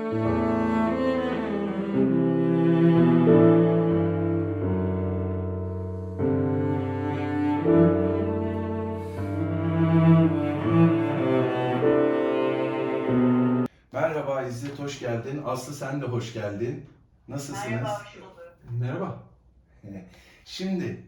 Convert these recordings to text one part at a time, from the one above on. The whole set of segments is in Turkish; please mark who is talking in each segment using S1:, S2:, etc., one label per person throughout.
S1: Merhaba İzzet, hoş geldin. Aslı sen de hoş geldin. Nasılsınız?
S2: Merhaba, hoş bulduk.
S3: Merhaba.
S1: Şimdi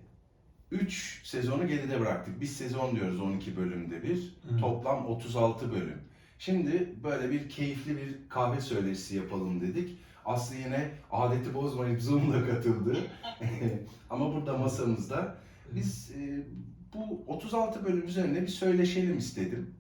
S1: 3 sezonu geride bıraktık. Biz sezon diyoruz 12 bölümde bir.
S3: Hı.
S1: Toplam 36 bölüm. Şimdi böyle bir keyifli bir kahve söyleşisi yapalım dedik. Aslı yine adeti bozmayıp Zoom'la katıldı. Ama burada masamızda. Biz bu 36 bölüm üzerine bir söyleşelim istedim.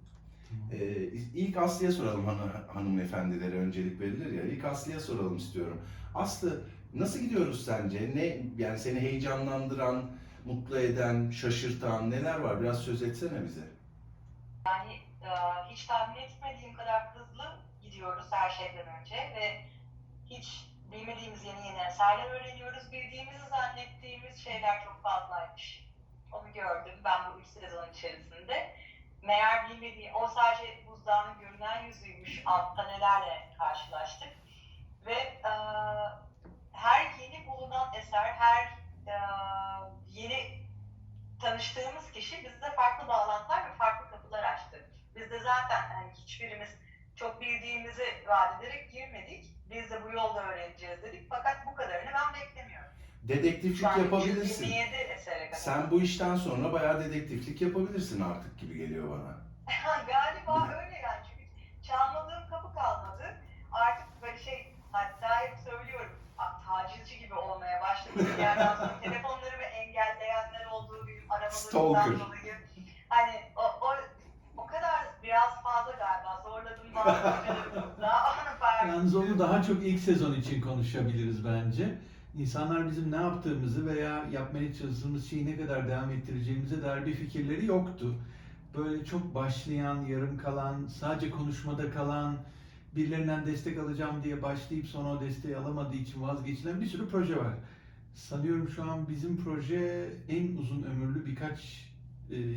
S1: İlk Aslı'ya soralım, hanımefendilere öncelik verilir ya. İlk Aslı'ya soralım istiyorum. Aslı, nasıl gidiyoruz sence? Ne yani seni heyecanlandıran, mutlu eden, şaşırtan neler var? Biraz söz etsene bize.
S2: Yani hiç tahmin etmediğim kadar hızlı gidiyoruz her şeyden önce ve hiç bilmediğimiz yeni eserler öğreniyoruz. Bildiğimizi zannettiğimiz şeyler çok fazlaymış. Onu gördüm ben bu 3 sezon içerisinde. Meğer bilmediğim, o sadece buzdağının görünen yüzüymüş, altta nelerle karşılaştık. Ve her yeni bulunan eser, her yeni tanıştığımız kişi bizde farklı bağlantılar ve farklı kapılar açtı. Biz de zaten hani hiçbirimiz çok bildiğimizi vaat ederek girmedik. Biz de bu yolda öğreneceğiz dedik. Fakat bu kadarını ben beklemiyorum. Şu
S1: Dedektiflik
S2: an
S1: yapabilirsin.
S2: 327 esere kadar.
S1: Sen bu işten sonra bayağı dedektiflik yapabilirsin artık gibi geliyor bana.
S2: Galiba öyle yani, çünkü çalmadığım kapı kalmadı. Artık böyle hatta hep söylüyorum, tacizci gibi olmaya başladı. Bir yerden sonra telefonlarımı engelleyenler olduğu bir
S1: Stalker.
S2: aramalarından dolayı. Hani o kadar biraz fazla galiba zorladım bazı hocalarımızla. Onu fark
S3: Yalnız onu daha çok ilk sezon için konuşabiliriz bence. İnsanlar bizim ne yaptığımızı veya yapmaya çalıştığımız şeyi ne kadar devam ettireceğimize dair bir fikirleri yoktu. Böyle çok başlayan, yarım kalan, sadece konuşmada kalan, birilerinden destek alacağım diye başlayıp sonra o desteği alamadığı için vazgeçilen bir sürü proje var. Sanıyorum şu an bizim proje en uzun ömürlü birkaç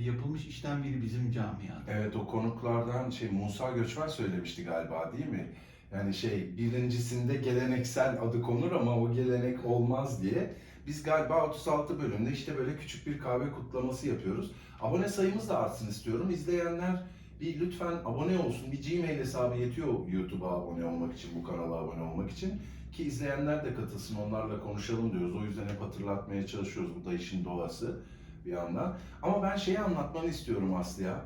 S3: yapılmış işten biri bizim camiada.
S1: Evet, o konuklardan Musa Göçmen söylemişti galiba, değil mi? Yani birincisinde geleneksel adı konur ama o gelenek olmaz diye. Biz galiba 36 bölümde işte böyle küçük bir kahve kutlaması yapıyoruz. Abone sayımız da artsın istiyorum. İzleyenler bir lütfen abone olsun. Bir Gmail hesabı yetiyor YouTube'a abone olmak için, bu kanala abone olmak için. Ki izleyenler de katılsın, onlarla konuşalım diyoruz. O yüzden hep hatırlatmaya çalışıyoruz. Bu da işin doğası bir yandan. Ama ben şeyi anlatmanı istiyorum Aslı'ya.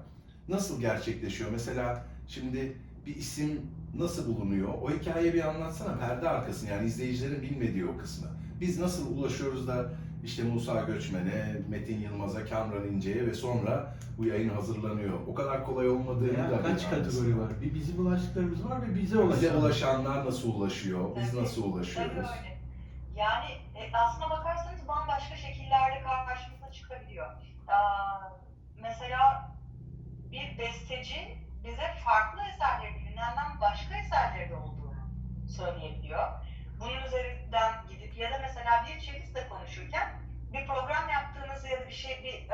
S1: Nasıl gerçekleşiyor? Mesela şimdi bir isim nasıl bulunuyor? O hikayeyi bir anlatsana, perde arkasını, yani izleyicilerin bilmediği o kısmı. Biz nasıl ulaşıyoruz da işte Musa Göçmen'e, Metin Yılmaz'a, Kamran İnce'ye ve sonra bu yayın hazırlanıyor. O kadar kolay olmadığını
S3: Ya
S1: da
S3: kaç kategori var? Bir bizim ulaştıklarımız var ve bize ulaşan.
S1: Bize ulaşanlar nasıl ulaşıyor? Biz
S2: Tabii,
S1: nasıl ulaşıyoruz?
S2: tabii öyle. Yani aslına bakarsanız bambaşka şekillerde karşımıza çıkabiliyor. Mesela bir besteci bize farklı eserleri, bilinenden başka eserleri de olduğunu söyleyebiliyor. Bunun üzerinden gidip ya da mesela bir çelistle konuşurken bir program yaptığınızı ya da bir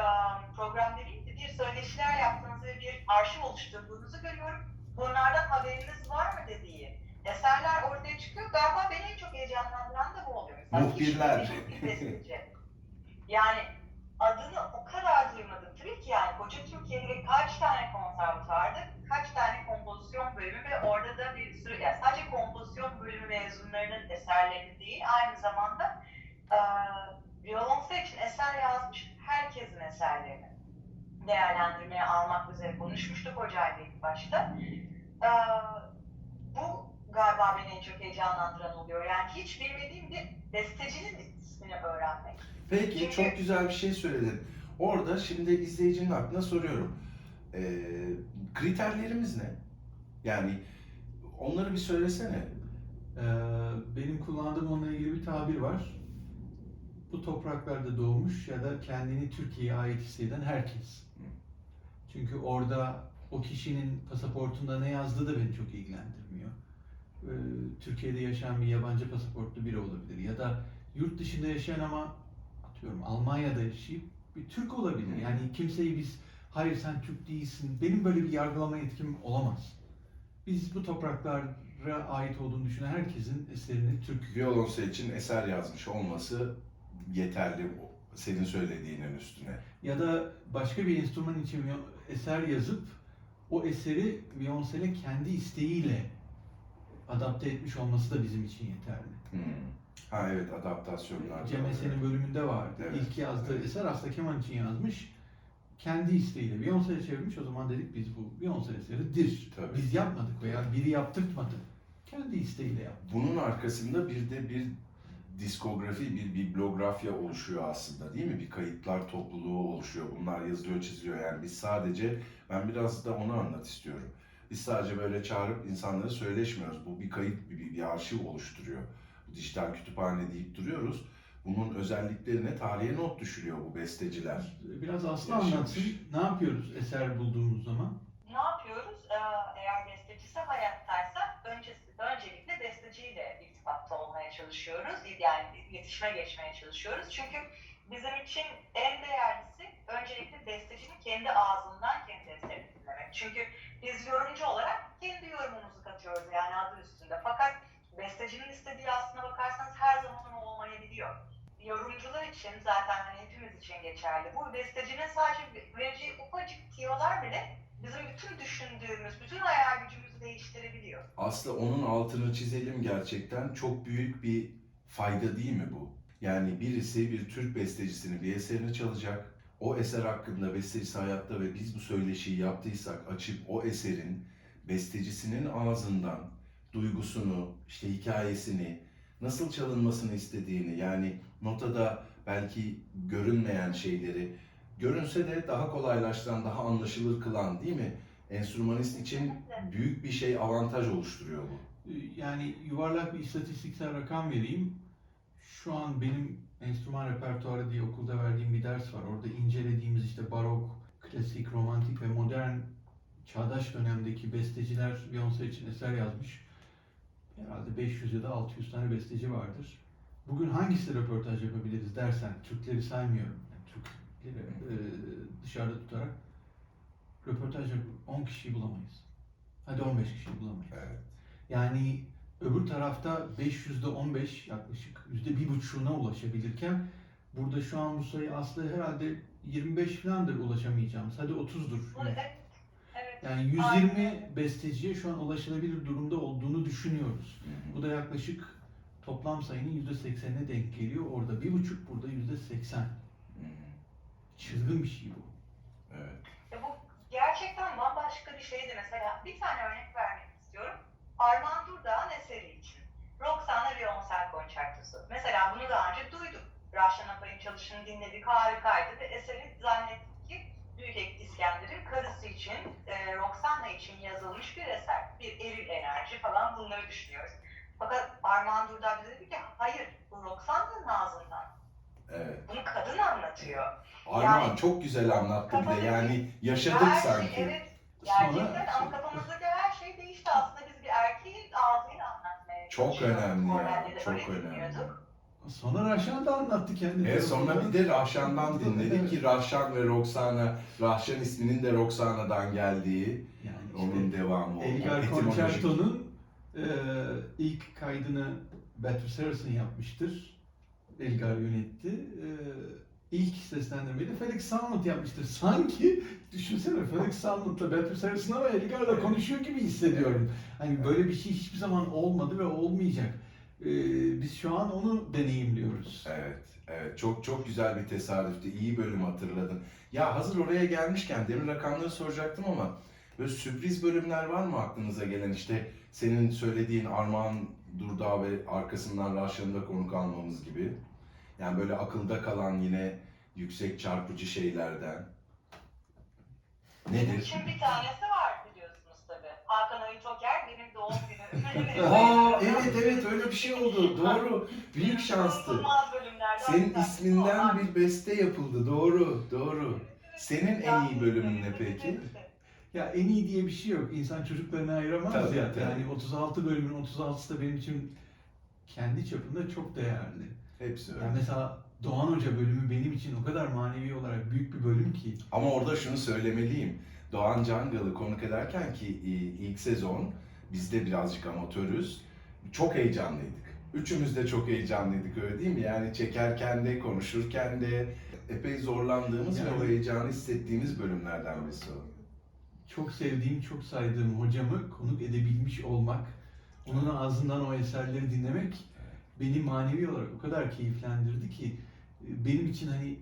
S2: program demeyeyim de bir söyleşiler yaptığınızı ve bir arşiv oluşturduğunuzu görüyorum. Bunlardan haberiniz var mı dediği eserler ortaya çıkıyor. Galiba beni en çok heyecanlandıran da bu oluyor.
S1: Muhbirler.
S2: Bir besteci. Yani adını o kadar duymadım. Tabii ki yani koca Türkiye'de kaç tane konservatuvarda, kaç tane kompozisyon bölümü ve orada da bir sürü, yani sadece kompozisyon bölümü mezunlarının eserlerini değil, aynı zamanda violonsel için eser yazmış herkesin eserlerini değerlendirmeye almak üzere konuşmuştuk hocayla ilk başta. Bu galiba beni en çok heyecanlandıran oluyor. Yani hiç bilmediğim bir bestecinin ismini öğrenmek.
S1: Peki,
S2: Çünkü
S1: çok güzel bir şey söyledin. Orada şimdi izleyicinin aklına soruyorum. Kriterlerimiz ne? Yani onları bir söylesene.
S3: Benim kullandığım onunla ilgili bir tabir var. Bu topraklarda doğmuş ya da kendini Türkiye'ye ait hisseden herkes. Çünkü orada o kişinin pasaportunda ne yazdığı da beni çok ilgilendirmiyor. Türkiye'de yaşayan bir yabancı pasaportlu biri olabilir ya da yurt dışında yaşayan ama atıyorum Almanya'da yaşayıp bir Türk olabilir. Yani kimseyi biz hayır sen Türk değilsin, benim böyle bir yargılama yetkim olamaz. Biz bu topraklara ait olduğunu düşünen herkesin eserini Türk
S1: Violonsel için eser yazmış olması yeterli senin söylediğinin üstüne.
S3: ya da başka bir enstrüman için eser yazıp o eseri violonsele kendi isteğiyle adapte etmiş olması da bizim için yeterli.
S1: Hmm. Ha evet, adaptasyonlar.
S3: Cem Esen'in bölümünde vardı.
S1: Evet,
S3: İlk yazdığı
S1: evet.
S3: eser aslında keman için yazmış. Kendi isteğiyle violonsele çevirmiş. O zaman dedik biz bu violonsel eseridir.
S1: Tabii.
S3: Biz yapmadık veya biri yaptırtmadı. Kendi isteğiyle yaptı.
S1: Bunun arkasında bir de bir diskografi, bir bibliografya oluşuyor aslında, değil mi? Bir kayıtlar topluluğu oluşuyor. Bunlar yazılıyor, çiziliyor. Yani biz sadece, ben biraz da onu anlat istiyorum. Biz sadece böyle çağırıp insanlara söyleşmiyoruz. Bu bir kayıt, bir arşiv oluşturuyor. Bu dijital kütüphane deyip duruyoruz. Bunun özelliklerine tarihe not düşürüyor bu besteciler.
S3: Biraz Aslı
S1: Yaşamış.
S3: anlatsın. Ne yapıyoruz eser bulduğumuz zaman?
S2: Ne yapıyoruz? Eğer bestecisi hayattaysa öncelikle besteciyle irtibatta olmaya çalışıyoruz. Yani iletişime geçmeye çalışıyoruz. Çünkü bizim için en değerlisi öncelikle bestecinin kendi ağzından kendi eserini dinlemek. Çünkü biz yorumcu olarak kendi yorumumuzu katıyoruz yani adı üstünde. Fakat bestecinin istediği aslına bakarsanız her zaman o olmayabiliyor. Yorumcular için zaten hani hepimiz için geçerli. Bu bestecinin sadece vereceği ufacık tiyolar bile bizim bütün düşündüğümüz, bütün hayal gücümüzü değiştirebiliyor.
S1: Aslında onun altını çizelim gerçekten. Çok büyük bir fayda değil mi bu? Yani birisi bir Türk bestecisinin bir eserini çalacak. O eser hakkında bestecisi hayatta ve biz bu söyleşiyi yaptıysak açıp o eserin bestecisinin ağzından duygusunu, işte hikayesini, nasıl çalınmasını istediğini, yani notada belki görünmeyen şeyleri, görünse de daha kolaylaştıran, daha anlaşılır kılan, değil mi? Enstrümanist için büyük bir şey, avantaj oluşturuyor bu.
S3: Yani yuvarlak bir istatistiksel rakam vereyim. Şu an benim enstrüman repertuarı diye okulda verdiğim bir ders var. Orada incelediğimiz işte barok, klasik, romantik ve modern çağdaş dönemdeki besteciler Beyoncé için eser yazmış. Herhalde 500 ya da 600 tane besteci vardır. Bugün hangisiyle röportaj yapabiliriz dersen, Türkleri saymıyorum. Yani Türkleri dışarıda tutarak röportaj yapıp 10 kişiyi bulamayız. Hadi 15 kişiyi bulamayız.
S1: Evet.
S3: Yani öbür tarafta 500'de 15 yaklaşık %1,5'una ulaşabilirken burada şu an bu sayı aslında herhalde 25 falandır ulaşamayacağımız. Hadi 30'dur.
S2: Evet, evet.
S3: Yani 120
S2: Aynen.
S3: besteciye şu an ulaşılabilir durumda olduğunu düşünüyoruz. Bu da yaklaşık toplam sayının %80'ine denk geliyor. Orada 1,5, burada %80. Çılgın bir şey bu.
S1: Evet.
S2: Bu gerçekten bambaşka bir şeydi. Mesela bir tane örnek vermek istiyorum. Armağan Durdağ'ın eseri için. Roxana Violonsel Konçertosu. Mesela bunu daha önce duyduk. Rahşan Apay'ın çalışını dinledik, harikaydı ve eseri zannettik ki Büyük İskender'in karısı için, Roxana için yazılmış bir eser. Bir eril enerji falan, bunları düşünüyoruz. Fakat Armağan Durdağ bize dedi ki hayır, bu Roxana'nın ağzından.
S1: Evet.
S2: Bunu kadın anlatıyor.
S1: Armağan
S2: Yani-
S1: çok güzel anlattı bir de, yani yaşadık
S2: Her
S1: sanki.
S2: Şey, evet.
S3: Sonra-
S2: Gerçekten ama kafamızdaki her şey değişti. Aslında biz bir erkeğin ağzıyla anlatmaya
S1: Çok
S2: çalışıyorduk.
S1: önemli ya,
S2: Oralde de
S1: çok
S2: öyle
S1: önemli.
S2: dinliyorduk.
S3: Sonra Rahşan da anlattı kendini.
S1: Evet, sonra bir de Rahşan'dan dinledik ki
S3: Evet.
S1: Rahşan ve Roxana, Rahşan isminin de Roxana'dan geldiği,
S3: Yani
S1: onun
S3: işte
S1: devamı. o
S3: Elgar
S1: etimolojik.
S3: Concerto'nun ilk kaydını Beatrice Harrison yapmıştır. Elgar yönetti. İlk seslendirmeyi de Felix Salmont yapmıştır. Sanki düşünsene Felix Salmont'la Beatrice Harrison ama Elgar'la konuşuyor gibi hissediyorum. Hani böyle bir şey hiçbir zaman olmadı ve olmayacak. Biz şu an onu deneyimliyoruz.
S1: Evet, evet. Çok çok güzel bir tesadüftü. İyi bölüm hatırladın. Ya hazır oraya gelmişken demin rakamları soracaktım ama böyle sürpriz bölümler var mı aklınıza gelen, işte senin söylediğin Armağan Durdağ ve arkasından Rahşan'ı da konuk almamız gibi. Yani böyle akılda kalan yine yüksek çarpıcı şeylerden.
S2: Benim
S1: Nedir?
S2: için bir tanesi var biliyorsunuz tabii. Hakan Ali Toker benim doğum günüm.
S1: Aa evet evet, öyle bir şey oldu. Doğru. Büyük şanstı.
S2: Unutulmaz bölümlerden
S1: Senin
S2: bir tanesi.
S1: isminden bir beste yapıldı. Doğru, doğru. Senin en iyi bölümün ne peki?
S3: Ya en iyi diye bir şey yok. İnsan çocuklarını ayıramaz
S1: Tabii,
S3: ya.
S1: tabii.
S3: Yani 36 bölümün 36'sı da benim için kendi çapında çok değerli.
S1: Hepsi öyle.
S3: Yani mesela Doğan Hoca bölümü benim için o kadar manevi olarak büyük bir bölüm ki.
S1: Ama orada şunu söylemeliyim. Doğan Cangal'ı konuk ederken ki ilk sezon Biz de birazcık amatörüz. Çok heyecanlıydık. Üçümüz de çok heyecanlıydık, öyle değil mi? Yani çekerken de, konuşurken de epey zorlandığımız ve
S3: Yani-
S1: o heyecanı hissettiğimiz bölümlerden birisi o.
S3: Çok sevdiğim, çok saydığım hocamı konuk edebilmiş olmak, onun ağzından o eserleri dinlemek beni manevi olarak o kadar keyiflendirdi ki benim için hani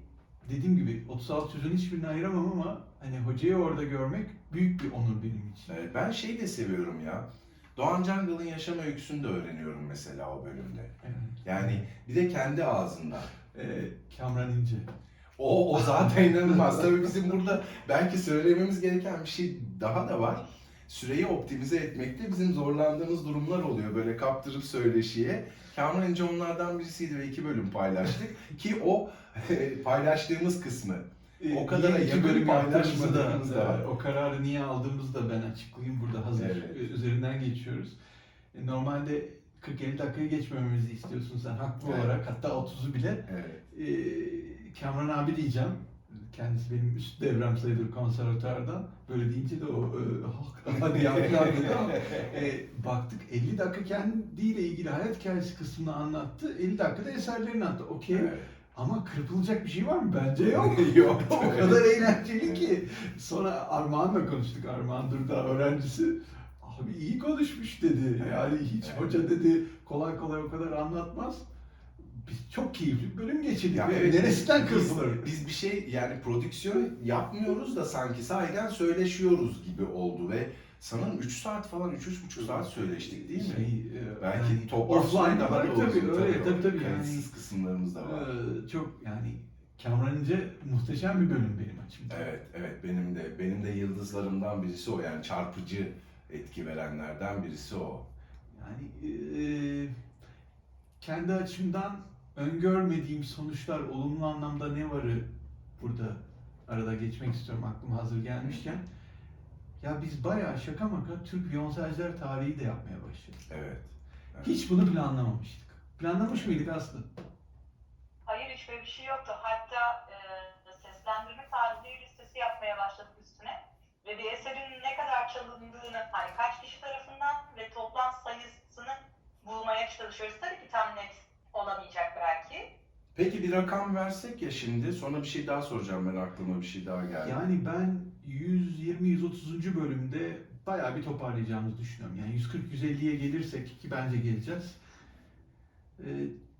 S3: dediğim gibi 36 çocuğun hiçbirini ayıramam ama hani hocayı orada görmek büyük bir onur benim için.
S1: Ben şeyi de seviyorum ya. Doğan Cangıl'ın yaşam öyküsünü de öğreniyorum mesela o bölümde.
S3: Evet.
S1: Yani bir de kendi ağzından.
S3: Kamran İnce.
S1: O zaten inanılmaz. Tabii bizim burada belki söylememiz gereken bir şey daha da var. Süreyi optimize etmekte bizim zorlandığımız durumlar oluyor. Böyle kaptırıp söyleşiye. Kamran İnce onlardan birisiydi ve 2 bölüm paylaştık. Ki o paylaştığımız kısmı. O kadar
S3: Yine iki
S1: yakın
S3: bölüm
S1: paylaşmadığımız
S3: yaptığımızda
S1: da var.
S3: o kararı niye aldığımızı da ben açıklayayım burada hazır
S1: Evet.
S3: üzerinden geçiyoruz. Normalde 40-50 dakikayı geçmememizi istiyorsun sen haklı
S1: Evet.
S3: olarak, hatta 30'u bile.
S1: Evet.
S3: Kamran abi diyeceğim. Kendisi benim üst devrem sayılır konservatuardan. Böyle deyince de o hadi ya falan dedi ama baktık 50 dakika kendiyle ilgili hayat hikayesi kısmını anlattı. 50 dakikada eserlerini anlattı. Okey.
S1: Evet.
S3: Ama kırpılacak bir şey var mı? Bence yok.
S1: Yok.
S3: O kadar eğlenceli ki. Sonra Armağan'la konuştuk. Armağan Durdağ öğrencisi. Abi iyi konuşmuş dedi. Yani hiç hoca dedi kolay kolay o kadar anlatmaz. Biz çok keyifli bir bölüm geçirdik.
S1: Ya
S3: Ve
S1: evet,
S3: neresinden kırpılır?
S1: Biz bir şey yani prodüksiyon yapmıyoruz da sanki sahiden söyleşiyoruz gibi oldu ve sanırım 3 saat falan 3-3,5 saat söyleştik değil mi? Belki
S3: yani
S1: toplam
S3: offline
S1: daha da
S3: olarak
S1: uzun.
S3: tabii.
S1: Kayıtsız kısımlarımız da var.
S3: Çok yani Kamran İnce muhteşem bir bölüm benim açımdan.
S1: Evet benim de yıldızlarımdan birisi o, yani çarpıcı etki verenlerden birisi o.
S3: Yani kendi açımdan öngörmediğim sonuçlar, olumlu anlamda ne varı burada arada geçmek istiyorum aklıma hazır gelmişken. Ya biz bayağı şaka maka Türk viyonsajlar tarihi de yapmaya başladık.
S1: Evet.
S3: Hiç bunu planlamamıştık. Planlamış mıydık Aslı?
S2: Hayır, hiçbir bir şey yoktu. Hatta seslendirme tarihleri listesi yapmaya başladık üstüne. Ve bir eserin ne kadar çalındığını, hani kaç kişi tarafından ve toplam sayısını bulmaya çalışıyoruz. Tabii ki tam net olamayacak belki.
S1: Peki bir rakam versek ya şimdi, sonra bir şey daha soracağım, ben aklıma bir şey daha geldi.
S3: Yani ben 120-130. bölümde bayağı bir toparlayacağımızı düşünüyorum. Yani 140-150'ye gelirsek, ki bence geleceğiz.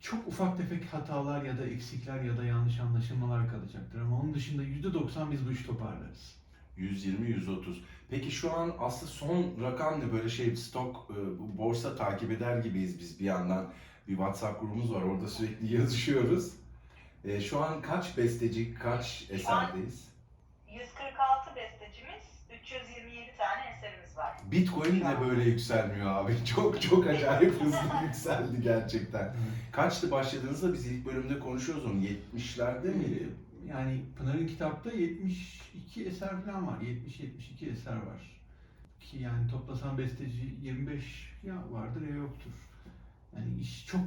S3: Çok ufak tefek hatalar ya da eksikler ya da yanlış anlaşılmalar kalacaktır. Ama onun dışında %90 biz bu işi toparlarız.
S1: 120-130. Peki şu an aslında son rakam ne, böyle şey stok, borsa takip eder gibiyiz biz bir yandan. Bir WhatsApp grubumuz var, orada sürekli yazışıyoruz. Şu an kaç besteci, kaç eserdeyiz?
S2: 146 bestecimiz, 327 tane eserimiz var.
S1: Bitcoin bile böyle yükselmiyor abi. Çok acayip hızlı yükseldi gerçekten. Kaçtı başladığınızda, biz ilk bölümde konuşuyoruz onu, 70'lerde miydi?
S3: Yani Pınar'ın kitapta 72 eser falan var. 70-72 eser var. Ki yani toplasan besteci 25 ya vardır ya yoktur. Yani iş çok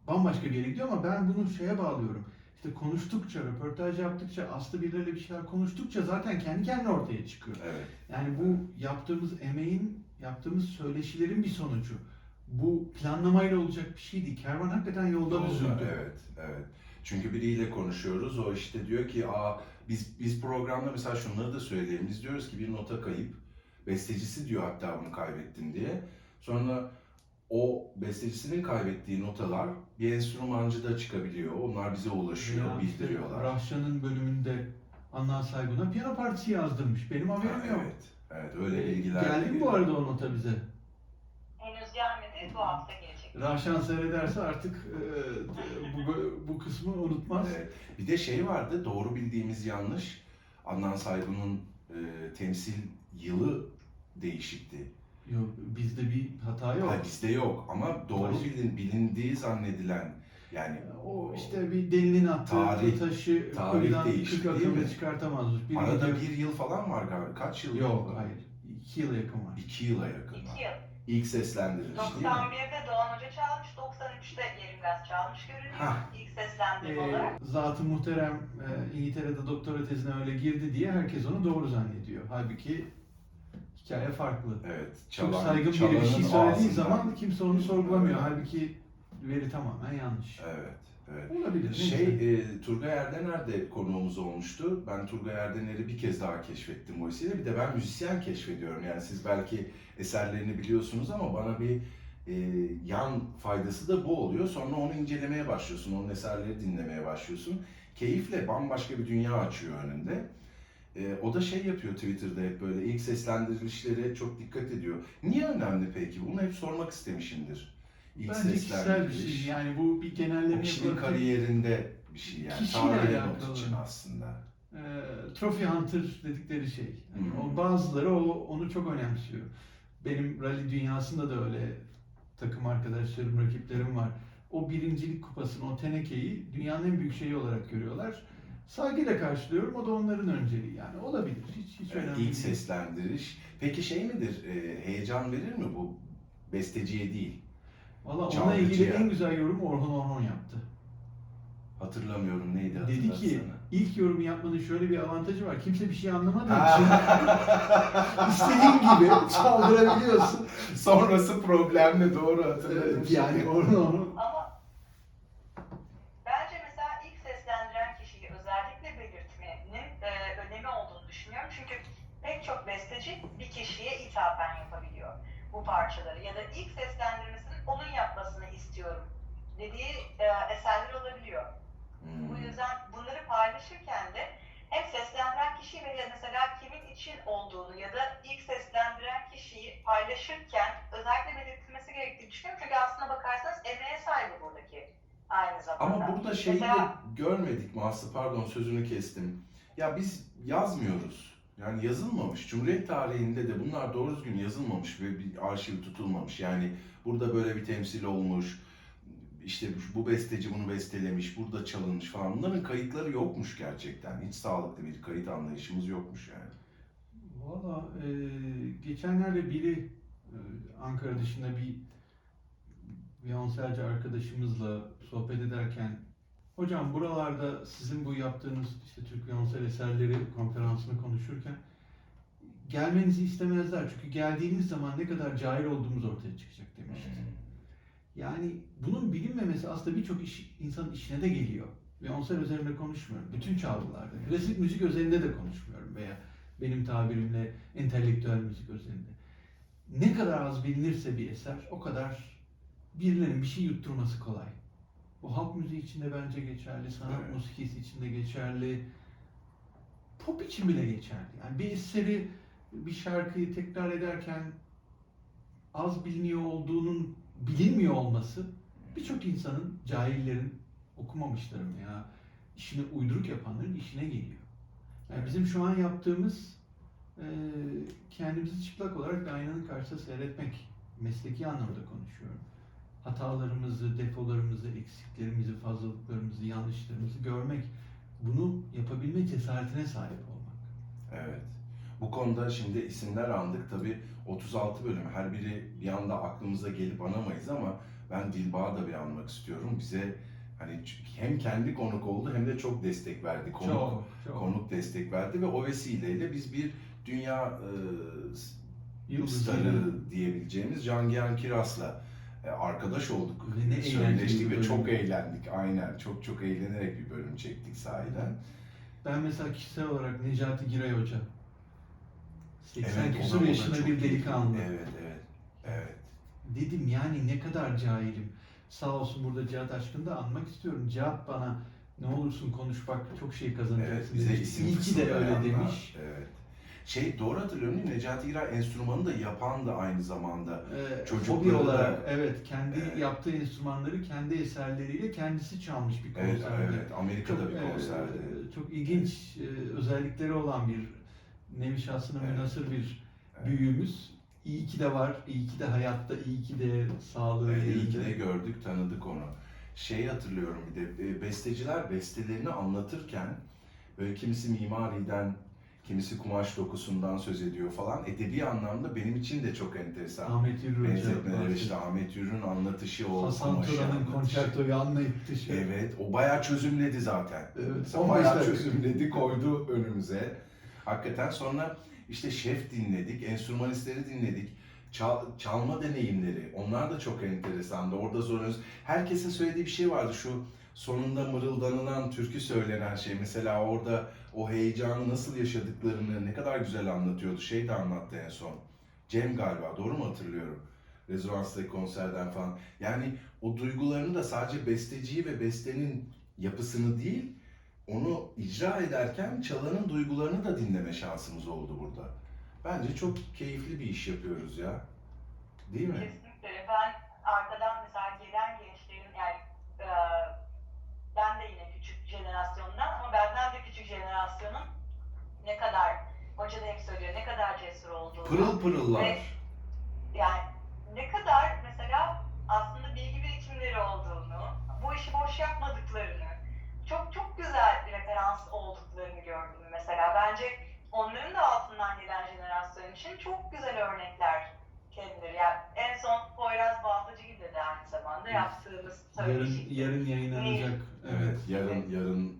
S3: bambaşka bir yere gidiyor ama ben bunu şeye bağlıyorum. İşte konuştukça, röportaj yaptıkça, Aslı birileriyle bir şeyler konuştukça zaten kendi kendine ortaya çıkıyor.
S1: Evet.
S3: Yani bu yaptığımız emeğin, yaptığımız söyleşilerin bir sonucu. Bu planlamayla olacak bir şey değil. Kervan hakikaten yolda düzüldü.
S1: Evet. Çünkü biriyle konuşuyoruz, o işte diyor ki biz programda mesela şunları da söyleyelim. Biz diyoruz ki bir nota kayıp. Bestecisi diyor hatta bunu kaybettin diye. Sonra o bestecisinin kaybettiği notalar bir enstrümancıda çıkabiliyor. Onlar bize ulaşıyor,
S3: Veya işte
S1: bildiriyorlar.
S3: Rahşan'ın bölümünde Adnan Saygun'a piyano partisi yazdırmış. Benim haberim yok.
S1: Evet, öyle bilgiler.
S3: Geldi mi bu arada o nota bize?
S2: Henüz gelmedi, bu hafta gelecek.
S3: Rahşan seyrederse artık bu kısmı unutmaz.
S1: Evet. Bir de şey vardı, doğru bildiğimiz yanlış. Adnan Saygun'un temsil yılı değişikti.
S3: Yok, bizde bir hata yok.
S1: Hayır, bizde yok ama doğru bilindiği zannedilen, yani
S3: O işte bir delinin attığı taşı
S1: tarih
S3: kuyudan
S1: değişti,
S3: 40
S1: değil
S3: akımda
S1: mi?
S3: çıkartamazmış.
S1: Arada bir yıl falan var galiba. Kaç yıl?
S3: Yok, hayır. 2 yıla yakın var.
S1: 2 yıla yakın
S2: 2
S1: var.
S2: yıl.
S1: İlk seslendiriliş değil mi?
S2: 91'de Doğan Hoca çalmış, 93'te Yerimgaz çalmış görünüyor.
S1: Hah.
S2: İlk seslendirme olarak.
S3: Zat-ı Muhterem İngiltere'de doktora tezine öyle girdi diye herkes onu doğru zannediyor. Halbuki hikaye farklı.
S1: Evet.
S3: Çok saygın biri bir şey
S1: çalanın
S3: söylediği
S1: ağzından.
S3: zaman kimse onu sorgulamıyor.
S1: Evet.
S3: Halbuki veri tamamen yanlış.
S1: Evet. Evet.
S3: Olabilir. neyse.
S1: Turgay Erdener de konuğumuz olmuştu. Ben Turgay Erdener'i bir kez daha keşfettim bu vesileyle. Bir de ben müzisyen keşfediyorum. Yani siz belki eserlerini biliyorsunuz ama bana bir yan faydası da bu oluyor. Sonra onu incelemeye başlıyorsun, onun eserleri dinlemeye başlıyorsun. Keyifle bambaşka bir dünya açıyor önünde. O da şey yapıyor Twitter'da hep böyle ilk seslendirilişlere çok dikkat ediyor. Niye önemli peki? Bunu hep sormak istemişimdir. İlk
S3: Bence kişisel bir şey. Yani bu bir
S1: O
S3: genelleme
S1: kişinin
S3: yapılabilir.
S1: kariyerinde bir şey yani.
S3: Kişiyle
S1: Tarihe
S3: alakalı.
S1: not için aslında.
S3: Trophy Hunter dedikleri şey. Yani
S1: Hı hı.
S3: o bazıları onu çok önemsiyor. Benim rally dünyasında da öyle takım arkadaşlarım, rakiplerim var. O birincilik kupasını, o tenekeyi dünyanın en büyük şeyi olarak görüyorlar. Saygıyla karşılıyorum. O da onların önceliği. Yani olabilir. Hiç
S1: Evet,
S3: önemli
S1: ilk
S3: değil.
S1: seslendiriş. Peki şey midir? Heyecan verir mi bu? Besteciye değil.
S3: Valla onunla
S1: Çalgıcı
S3: ilgili
S1: ya.
S3: en güzel yorumu Orhun Orhun yaptı.
S1: Hatırlamıyorum neydi
S3: Dedi ki
S1: hatırlatsana.
S3: ilk yorumu yapmanın şöyle bir avantajı var. Kimse bir şey anlamadığı için
S1: Ha.
S3: istediğin gibi çaldırabiliyorsun.
S1: Sonrası problemli doğru hatırladım.
S3: Yani Orhun
S2: Ama bence mesela ilk seslendiren kişiyi özellikle belirtmenin önemi olduğunu düşünüyorum. Çünkü pek çok besteci bir kişiye ithafen yapabiliyor bu parçaları. Ya da ilk seslendirmesini onun yapmasını istiyorum dediği eserler olabiliyor. Bu yüzden bunları paylaşırken de hem seslendiren kişi ve mesela kimin için olduğunu ya da ilk seslendiren kişiyi paylaşırken özellikle belirtilmesi gerektiğini düşünüyorum. Çünkü aslına bakarsanız emeğe saygı buradaki aynı zamanda.
S1: Ama burada şeyi de
S2: Mesela-
S1: görmedik mi Aslı? Pardon sözünü kestim. Ya biz yazmıyoruz. Yani yazılmamış. Cumhuriyet tarihinde de bunlar doğru düzgün yazılmamış ve bir arşiv tutulmamış. Yani burada böyle bir temsil olmuş. İşte bu besteci bunu bestelemiş, burada çalınmış falan. Bunların kayıtları yokmuş gerçekten. Hiç sağlıklı bir kayıt anlayışımız yokmuş yani.
S3: Valla geçenlerde biri Ankara dışında bir violonselci arkadaşımızla sohbet ederken hocam buralarda sizin bu yaptığınız işte Türk violonsel eserleri konferansını konuşurken gelmenizi istemezler. Çünkü geldiğiniz zaman ne kadar cahil olduğumuz ortaya çıkacak demişti. Yani bunun bilinmemesi aslında birçok insanın işine de geliyor. Violonsel üzerinde konuşmuyorum. Bütün çalgılarda. Klasik müzik özelinde de konuşmuyorum veya benim tabirimle entelektüel müzik özelinde. Ne kadar az bilinirse bir eser o kadar birilerinin bir şey yutturması kolay. Bu halk müziği için de bence geçerli, sanat
S1: Evet.
S3: musikisi için de geçerli, pop için bile geçerli. Yani bir eseri, bir şarkıyı tekrar ederken az biliniyor olduğunun bilinmiyor olması birçok insanın, cahillerin, okumamışların ya işini uyduruk yapanların işine geliyor. Yani bizim şu an yaptığımız kendimizi çıplak olarak bir aynanın karşısında seyretmek. Mesleki anlamda konuşuyorum. Hatalarımızı, defolarımızı, eksiklerimizi, fazlalıklarımızı, yanlışlarımızı görmek. Bunu yapabilme cesaretine sahip olmak.
S1: Evet. Bu konuda şimdi isimler andık. Tabii 36 bölüm. Her biri bir anda aklımıza gelip anamayız ama ben Dilbağ'ı da bir anmak istiyorum. Bize hani hem kendi konuk oldu hem de çok destek verdi. Konuk destek verdi ve o vesileyle biz bir dünya starı diyebileceğimiz Cangihan Kiras'la arkadaş olduk.
S3: Ve ne
S1: Söyleştik
S3: eğlenceli bir
S1: ve çok
S3: bölüm.
S1: eğlendik. Aynen. Çok eğlenerek bir bölüm çektik sahiden.
S3: Ben mesela kişisel olarak Necati Giray Hoca. 80
S1: Evet,
S3: küsur
S1: o da
S3: yaşında
S1: çok
S3: bir delikanlı.
S1: Evet.
S3: Dedim yani ne kadar cahilim. Sağ olsun burada Cihat Aşkın'ı da anmak istiyorum. Cihat bana ne olursun konuş bak çok şey
S1: Evet,
S3: kazanacaksın
S1: bize
S3: demiş.
S1: isim
S3: İyi ki de öyle
S1: fısıldayanlar.
S3: demiş.
S1: Evet. Doğru hatırlıyorum değil mi? Necati Giray enstrümanı da yapan da aynı zamanda. Çocukları
S3: Hobi
S1: da-
S3: olarak evet kendi
S1: Evet.
S3: yaptığı enstrümanları kendi eserleriyle kendisi çalmış bir
S1: Evet,
S3: konserde.
S1: evet. Amerika'da bir konserde.
S3: Çok ilginç özellikleri olan bir nevi şahsına
S1: Evet.
S3: münhasır bir
S1: Evet.
S3: büyüğümüz. İyi ki de var, iyi ki de hayatta, iyi ki de sağlığı
S1: Evet, iyi ki
S3: yerinde.
S1: de gördük, tanıdık onu. Hatırlıyorum bir de besteciler bestelerini anlatırken böyle kimisi mimariden, kimisi kumaş dokusundan söz ediyor falan. Edebi anlamda benim için de çok enteresan.
S3: Ahmet Yürür Hoca
S1: Benzetmeler
S3: var.
S1: işte Ahmet Yürür'ün anlatışı, o
S3: Hasan
S1: kumaşı
S3: Turan'ın
S1: anlatışı.
S3: konçertoyu anlatışı.
S1: Evet, o bayağı çözümledi zaten.
S3: Evet,
S1: Mesela
S3: 15
S1: bayağı
S3: dakika.
S1: çözümledi, koydu önümüze. Hakikaten sonra işte şef dinledik, enstrümanistleri dinledik. Çalma deneyimleri, onlar da çok enteresandı. Orada zorlanıyoruz. Herkesin söylediği bir şey vardı. Şu sonunda mırıldanılan, türkü söylenen şey. Mesela orada o heyecanı nasıl yaşadıklarını ne kadar güzel anlatıyordu. Şey de anlattı en son. Cem galiba, doğru mu hatırlıyorum? Rezonanstaki konserden falan. Yani o duygularını da sadece besteciyi ve bestenin yapısını değil, onu icra ederken çalanın duygularını da dinleme şansımız oldu burada. Bence çok keyifli bir iş yapıyoruz ya. Değil mi?
S2: Kesinlikle. Ben arkadan mesela gelen gençlerin yani e, ben de yine küçük jenerasyondan ama benden de küçük jenerasyonun ne kadar hoca da hep söylüyor ne kadar cesur olduğunu.
S1: Pırıl pırıllar.
S2: Ve yani ne kadar mesela aslında bilgi birikimleri olduğunu, bu işi boş yapmadıklarını, çok çok güzel bir referans olduklarını gördüm mesela. Bence onların da altından gelen jenerasyon için çok güzel örnekler kendileri. Yani en son Poyraz Baltacı gibi de aynı zamanda yaptığımız söyleşi.
S3: Yarın yayınlanacak.
S1: Evet, yarın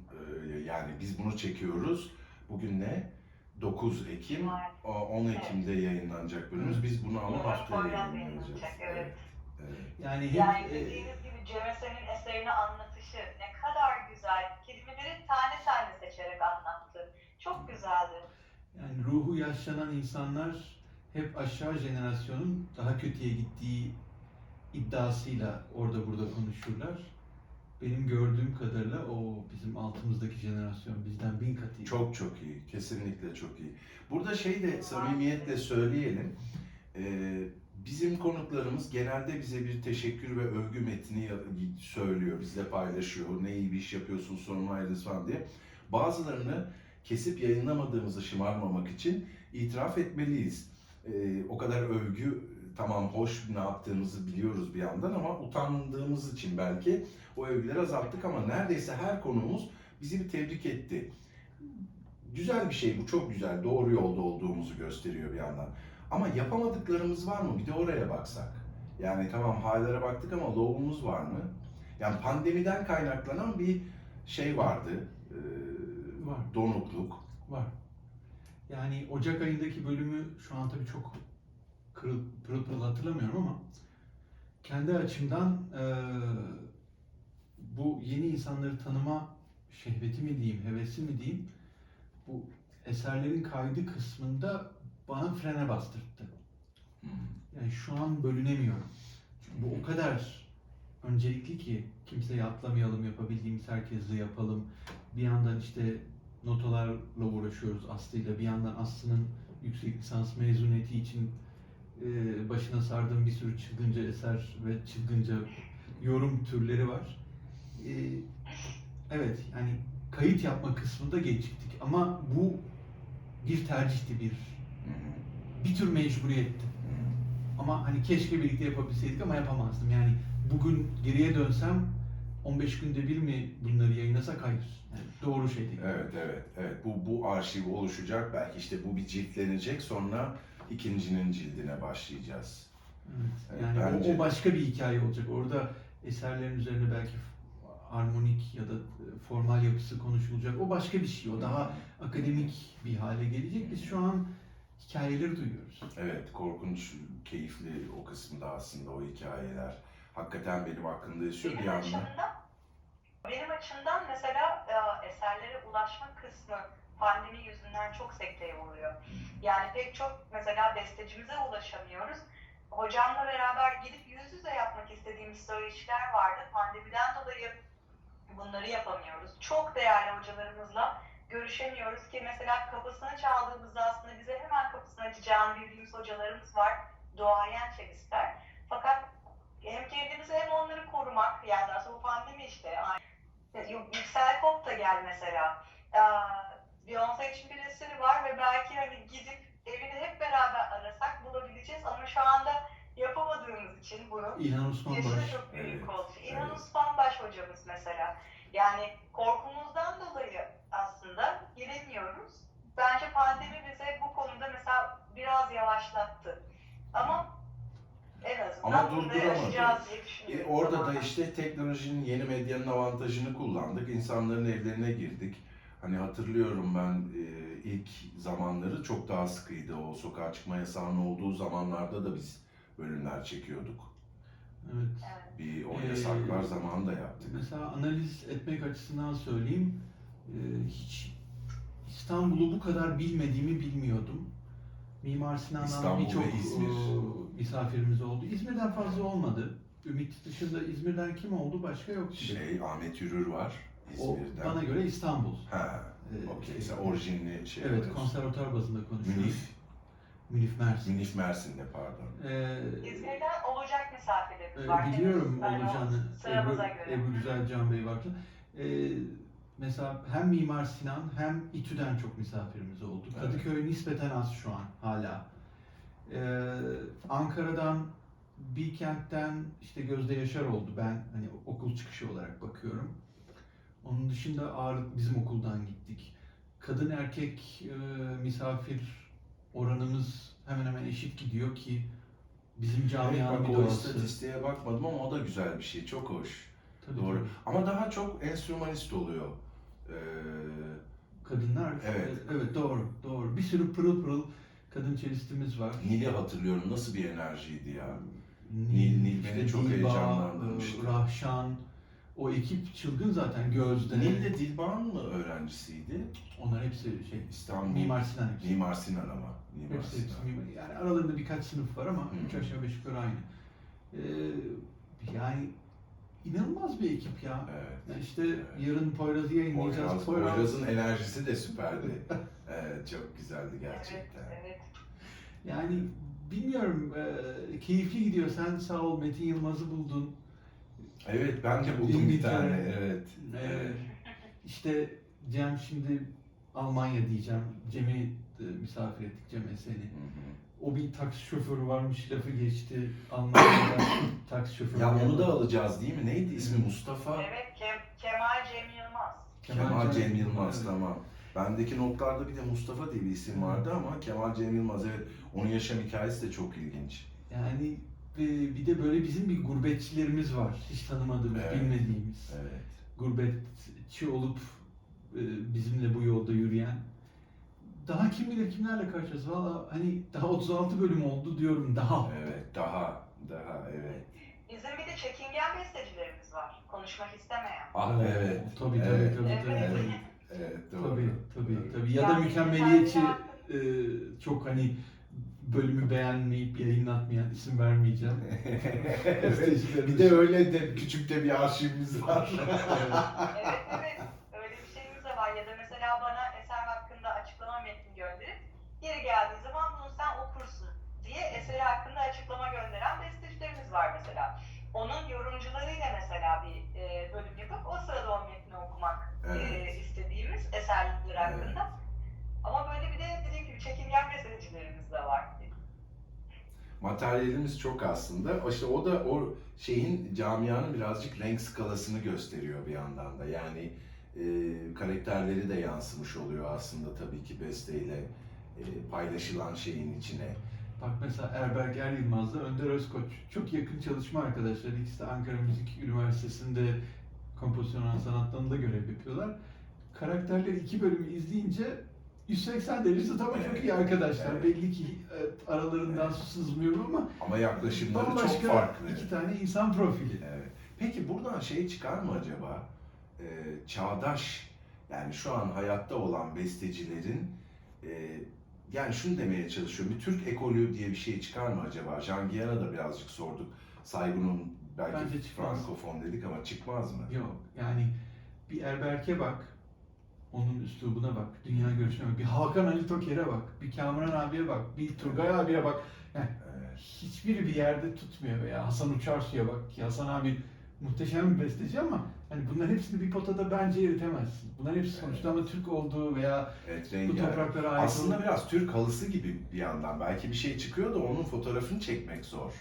S1: yani biz bunu çekiyoruz. Bugün ne? 9 Ekim, 10 Ekim'de yayınlanacak bölümümüz. Biz bunu ama haftaya yayınlayacağız.
S2: Evet.
S3: Yani
S2: dediğiniz gibi Cem Esen'in eserini anlatışı ne kadar güzel. Kelimeleri tane tane seçerek anlattı. Çok güzeldi.
S3: yani ruhu yaşlanan insanlar hep aşağı jenerasyonun daha kötüye gittiği iddiasıyla orada burada konuşurlar. Benim gördüğüm kadarıyla o bizim altımızdaki jenerasyon bizden 1000 kat iyi.
S1: Çok çok iyi, kesinlikle çok iyi. Burada şey de samimiyetle söyleyelim. Bizim konuklarımız genelde bize bir teşekkür ve övgü metni söylüyor, bizle paylaşıyor. Ne iyi bir iş yapıyorsun, sorun ayrılız falan diye. Bazılarını kesip yayınlamadığımızı şımarmamak için itiraf etmeliyiz. O kadar övgü, tamam hoş, ne yaptığımızı biliyoruz bir yandan ama utandığımız için belki o övgüleri azalttık ama neredeyse her konuğumuz bizi bir tebrik etti. Güzel bir şey bu, çok güzel. Doğru yolda olduğumuzu gösteriyor bir yandan. Ama yapamadıklarımız var mı? Bir de oraya baksak. Yani tamam high'lara baktık ama low'umuz var mı? Yani pandemiden kaynaklanan bir şey vardı.
S3: Var.
S1: Donukluk.
S3: Var. Yani Ocak ayındaki bölümü şu an tabii çok pırıl pırıl hatırlamıyorum ama kendi açımdan bu yeni insanları tanıma şehveti mi diyeyim, hevesi mi diyeyim, bu eserlerin kaydı kısmında bana frene bastırttı. Yani şu an bölünemiyorum. Çünkü bu o kadar öncelikli ki kimseyi atlamayalım, yapabildiğimiz herkesle yapalım. Bir yandan işte notalarla uğraşıyoruz Aslı'yla. Bir yandan Aslı'nın yüksek lisans mezuniyeti için başına sardığım bir sürü çılgınca eser ve çılgınca yorum türleri var. Evet, yani kayıt yapma kısmında geciktik ama bu bir tercihti, bir tür mecburiyetti. Ama hani keşke birlikte yapabilseydik ama yapamazdım. Yani bugün geriye dönsem 15 günde bir mi bunları yayınlasak? Hayır. Yani doğru şey değil.
S1: Evet. Bu arşiv oluşacak. Belki işte bu bir ciltlenecek. Sonra ikincinin cildine başlayacağız.
S3: Evet. Yani
S1: bence...
S3: o başka bir hikaye olacak. Orada eserlerin üzerine belki harmonik ya da formal yapısı konuşulacak. O başka bir şey. O daha akademik bir hale gelecek. Biz şu an hikayeleri duyuyoruz.
S1: Evet, korkunç, keyifli o kısımda aslında o hikayeler. Hakikaten benim aklımda yaşıyor bir yandan.
S2: Benim açımdan mesela eserlere ulaşma kısmı pandemi yüzünden çok sekteye uğruyor. Yani pek çok mesela bestecimize ulaşamıyoruz. Hocamla beraber gidip yüz yüze yapmak istediğimiz söyleşiler vardı. Pandemiden dolayı bunları yapamıyoruz. Çok değerli hocalarımızla görüşemiyoruz ki mesela kapısını çaldığımızda aslında bize hemen kapısını açacağını bildiğimiz hocalarımız var. Duayen çelistler. Fakat hem kendimizi hem onları korumak, yani aslında bu pandemi işte. Yüksel Kop da gel mesela. Beyoncé için bir eseri var ve belki hani gidip evini hep beraber arasak bulabileceğiz ama şu anda yapamadığımız için bunu.
S3: İlhan Osmanbaş.
S2: Yaşı da çok büyük oldu. İlhan Osmanbaş hocamız mesela. Yani korkumuzdan dolayı aslında giremiyoruz. Bence pandemi bize bu konuda mesela biraz yavaşlattı. Ama en azından bunları aşacağız diye düşünüyorum.
S1: Orada da işte teknolojinin, yeni medyanın avantajını kullandık. İnsanların evlerine girdik. Hani hatırlıyorum ben ilk zamanları çok daha sıkıydı. O sokağa çıkma yasağının olduğu zamanlarda da biz bölümler çekiyorduk.
S3: Evet.
S2: Evet.
S1: Bir o yasaklar zamanında yaptık.
S3: Mesela analiz etmek açısından söyleyeyim. Hiç İstanbul'u bu kadar bilmediğimi bilmiyordum. Mimar Sinan'dan
S1: İstanbul
S3: birçok
S1: ve İzmir.
S3: misafirimiz oldu. İzmir'den fazla olmadı. Ümit dışında İzmir'den kim oldu? Başka yok gibi.
S1: Ahmet Yürür var
S3: O
S1: İzmir'den.
S3: bana göre İstanbul.
S1: Ha, okey. Sen orijinli şey
S3: Evet,
S1: yapıyorsun.
S3: konservatuar bazında konuşuyoruz.
S1: Münif.
S3: Münif Mersin.
S1: Münif Mersin'de pardon.
S2: İzmir'den olacak misafirlerimiz var.
S3: Biliyorum
S2: Henüz hani
S3: olacağını.
S2: o sıramıza göre.
S3: Ebru Güzelcan Bey vardı. Mesela hem Mimar Sinan hem İTÜ'den çok misafirimiz oldu.
S1: Evet.
S3: Kadıköy nispeten az şu an hala. Ankara'dan, Bilkent'ten işte Gözde Yaşar oldu. Ben hani okul çıkışı olarak bakıyorum. Onun dışında ağırlık bizim okuldan gittik. Kadın erkek misafir oranımız hemen hemen eşit gidiyor ki bizim
S1: Evet,
S3: camianın
S1: bak
S3: bir
S1: o
S3: doğası.
S1: istatistiğe bakmadım ama o da güzel bir şey. Çok hoş.
S3: Tabii,
S1: Doğru.
S3: tabii.
S1: Ama daha çok enstrümanist oluyor.
S3: Kadınlar,
S1: Evet.
S3: evet doğru. Bir sürü pırıl pırıl kadın çelistimiz var.
S1: Nil'i hatırlıyorum. Nasıl bir enerjiydi ya.
S3: Nil,
S1: Nil beni çok heyecanlandırmıştı.
S3: Rahşan, o ekip çılgın zaten Gözde.
S1: Nil de Dilbağ'ın mı öğrencisiydi?
S3: Onlar hepsi şey,
S1: İstanbul.
S3: Mimar Sinan hepsi.
S1: Mimar Sinan ama. Mimar
S3: Hepsi
S1: Sinan.
S3: mimar. Yani aralarında birkaç sınıf var ama
S1: Hı.
S3: üç aşağı beş yukarı aynı. Yani inanılmaz bir ekip ya.
S1: Evet.
S3: Yani işte
S1: Evet.
S3: yarın Poyraz'ı yayınlayacağız.
S1: Poyraz'ın enerjisi de süperdi. Evet, çok güzeldi gerçekten.
S2: Evet.
S3: Yani bilmiyorum, keyifli gidiyor. Sen sağ ol Metin Yılmaz'ı buldun.
S1: Evet, ben de buldum bir tane.
S3: İngiltere.
S1: Evet. Evet.
S3: İşte Cem şimdi Almanya diyeceğim. Cem'i misafir ettik, Cem Esen'i.
S1: Hı hı.
S3: O bir taksi şoförü varmış, lafı geçti. Almanya'da taksi şoförü.
S1: Ya onu da alacağız değil mi? Neydi ismi? Mustafa?
S2: Evet, Kemal Cem Yılmaz.
S1: Kemal Cem Yılmaz,
S3: evet.
S1: tamam. Bendeki notlarda bir de Mustafa diye bir isim vardı ama Kemal Cem Yılmaz, evet. Onun yaşam hikayesi de çok ilginç.
S3: Yani bir de böyle bizim bir gurbetçilerimiz var. Hiç tanımadığımız,
S1: Evet.
S3: bilmediğimiz.
S1: Evet.
S3: Gurbetçi olup bizimle bu yolda yürüyen. Daha kim bilir kimlerle karşılaşacağız. Valla hani daha 36 bölüm oldu diyorum daha.
S1: Evet, daha, evet.
S2: Bizim bir de çekingen bestecilerimiz var. Konuşmak istemeyen.
S1: Ah, evet.
S3: Tabii.
S1: Evet.
S2: Evet.
S1: Evet, doğru.
S3: Tabii. Ya da
S2: Yani
S3: mükemmeliyetçi
S2: kendi
S3: çok hani bölümü beğenmeyip yayınlatmayan, isim vermeyeceğim.
S1: Evet, bir de öyle de küçük de bir arşivimiz var.
S2: Evet. Öyle bir şeyimiz de var. Ya da mesela bana eser hakkında açıklama metni gönderip geri geldiği zaman bunu sen okursun diye eseri hakkında açıklama gönderen bestecilerimiz var mesela. Onun yorumcularıyla mesela bir bölüm yapıp o sırada o metni okumak
S1: Evet.
S2: istediğimiz eserler hakkında. Ama böyle bir de dediğim gibi çekingen bestecilerimiz de var.
S1: Materyalimiz çok aslında. İşte o da o şeyin, camianın birazcık renk skalasını gösteriyor bir yandan da. Yani karakterleri de yansımış oluyor aslında tabii ki besteyle paylaşılan şeyin içine.
S3: Bak mesela Erberk Er Yılmaz'la Önder Özkoç. Çok yakın çalışma arkadaşları. İkisi de Ankara Müzik Üniversitesi'nde kompozisyon sanatlarında görev yapıyorlar. Karakterleri 2 bölümü izleyince 180 derece ama çok iyi arkadaşlar.
S1: Evet.
S3: Belli ki aralarından su sızmıyor ama
S1: Yaklaşımları çok
S3: bambaşka
S1: farklı.
S3: 2 tane insan profili.
S1: Evet. Peki buradan şey çıkar mı acaba? Çağdaş, yani şu an hayatta olan bestecilerin, yani şunu demeye çalışıyorum, bir Türk ekolü diye bir şey çıkar mı acaba? Jangian'a da birazcık sorduk. Saygun'un belki
S3: Bence çıkmaz.
S1: frankofon dedik ama çıkmaz mı?
S3: Yok yani bir Erberk'e bak, onun üslubuna bak, dünya görüşüne bak, bir Hakan Ali Toker'e bak, bir Kamuran abiye bak, bir Turgay abiye bak. Yani
S1: Evet.
S3: hiçbiri bir yerde tutmuyor veya Hasan Uçarsu'ya bak ki Hasan abi muhteşem bir besteci ama hani bunların hepsini bir potada bence eritemezsin. Bunların hepsi sonuçta ama Türk olduğu veya
S1: Evet,
S3: bu
S1: rengarenk.
S3: topraklara ait
S1: Aslında
S3: olduğu.
S1: biraz Türk halısı gibi bir yandan. Belki bir şey çıkıyor da onun fotoğrafını çekmek zor.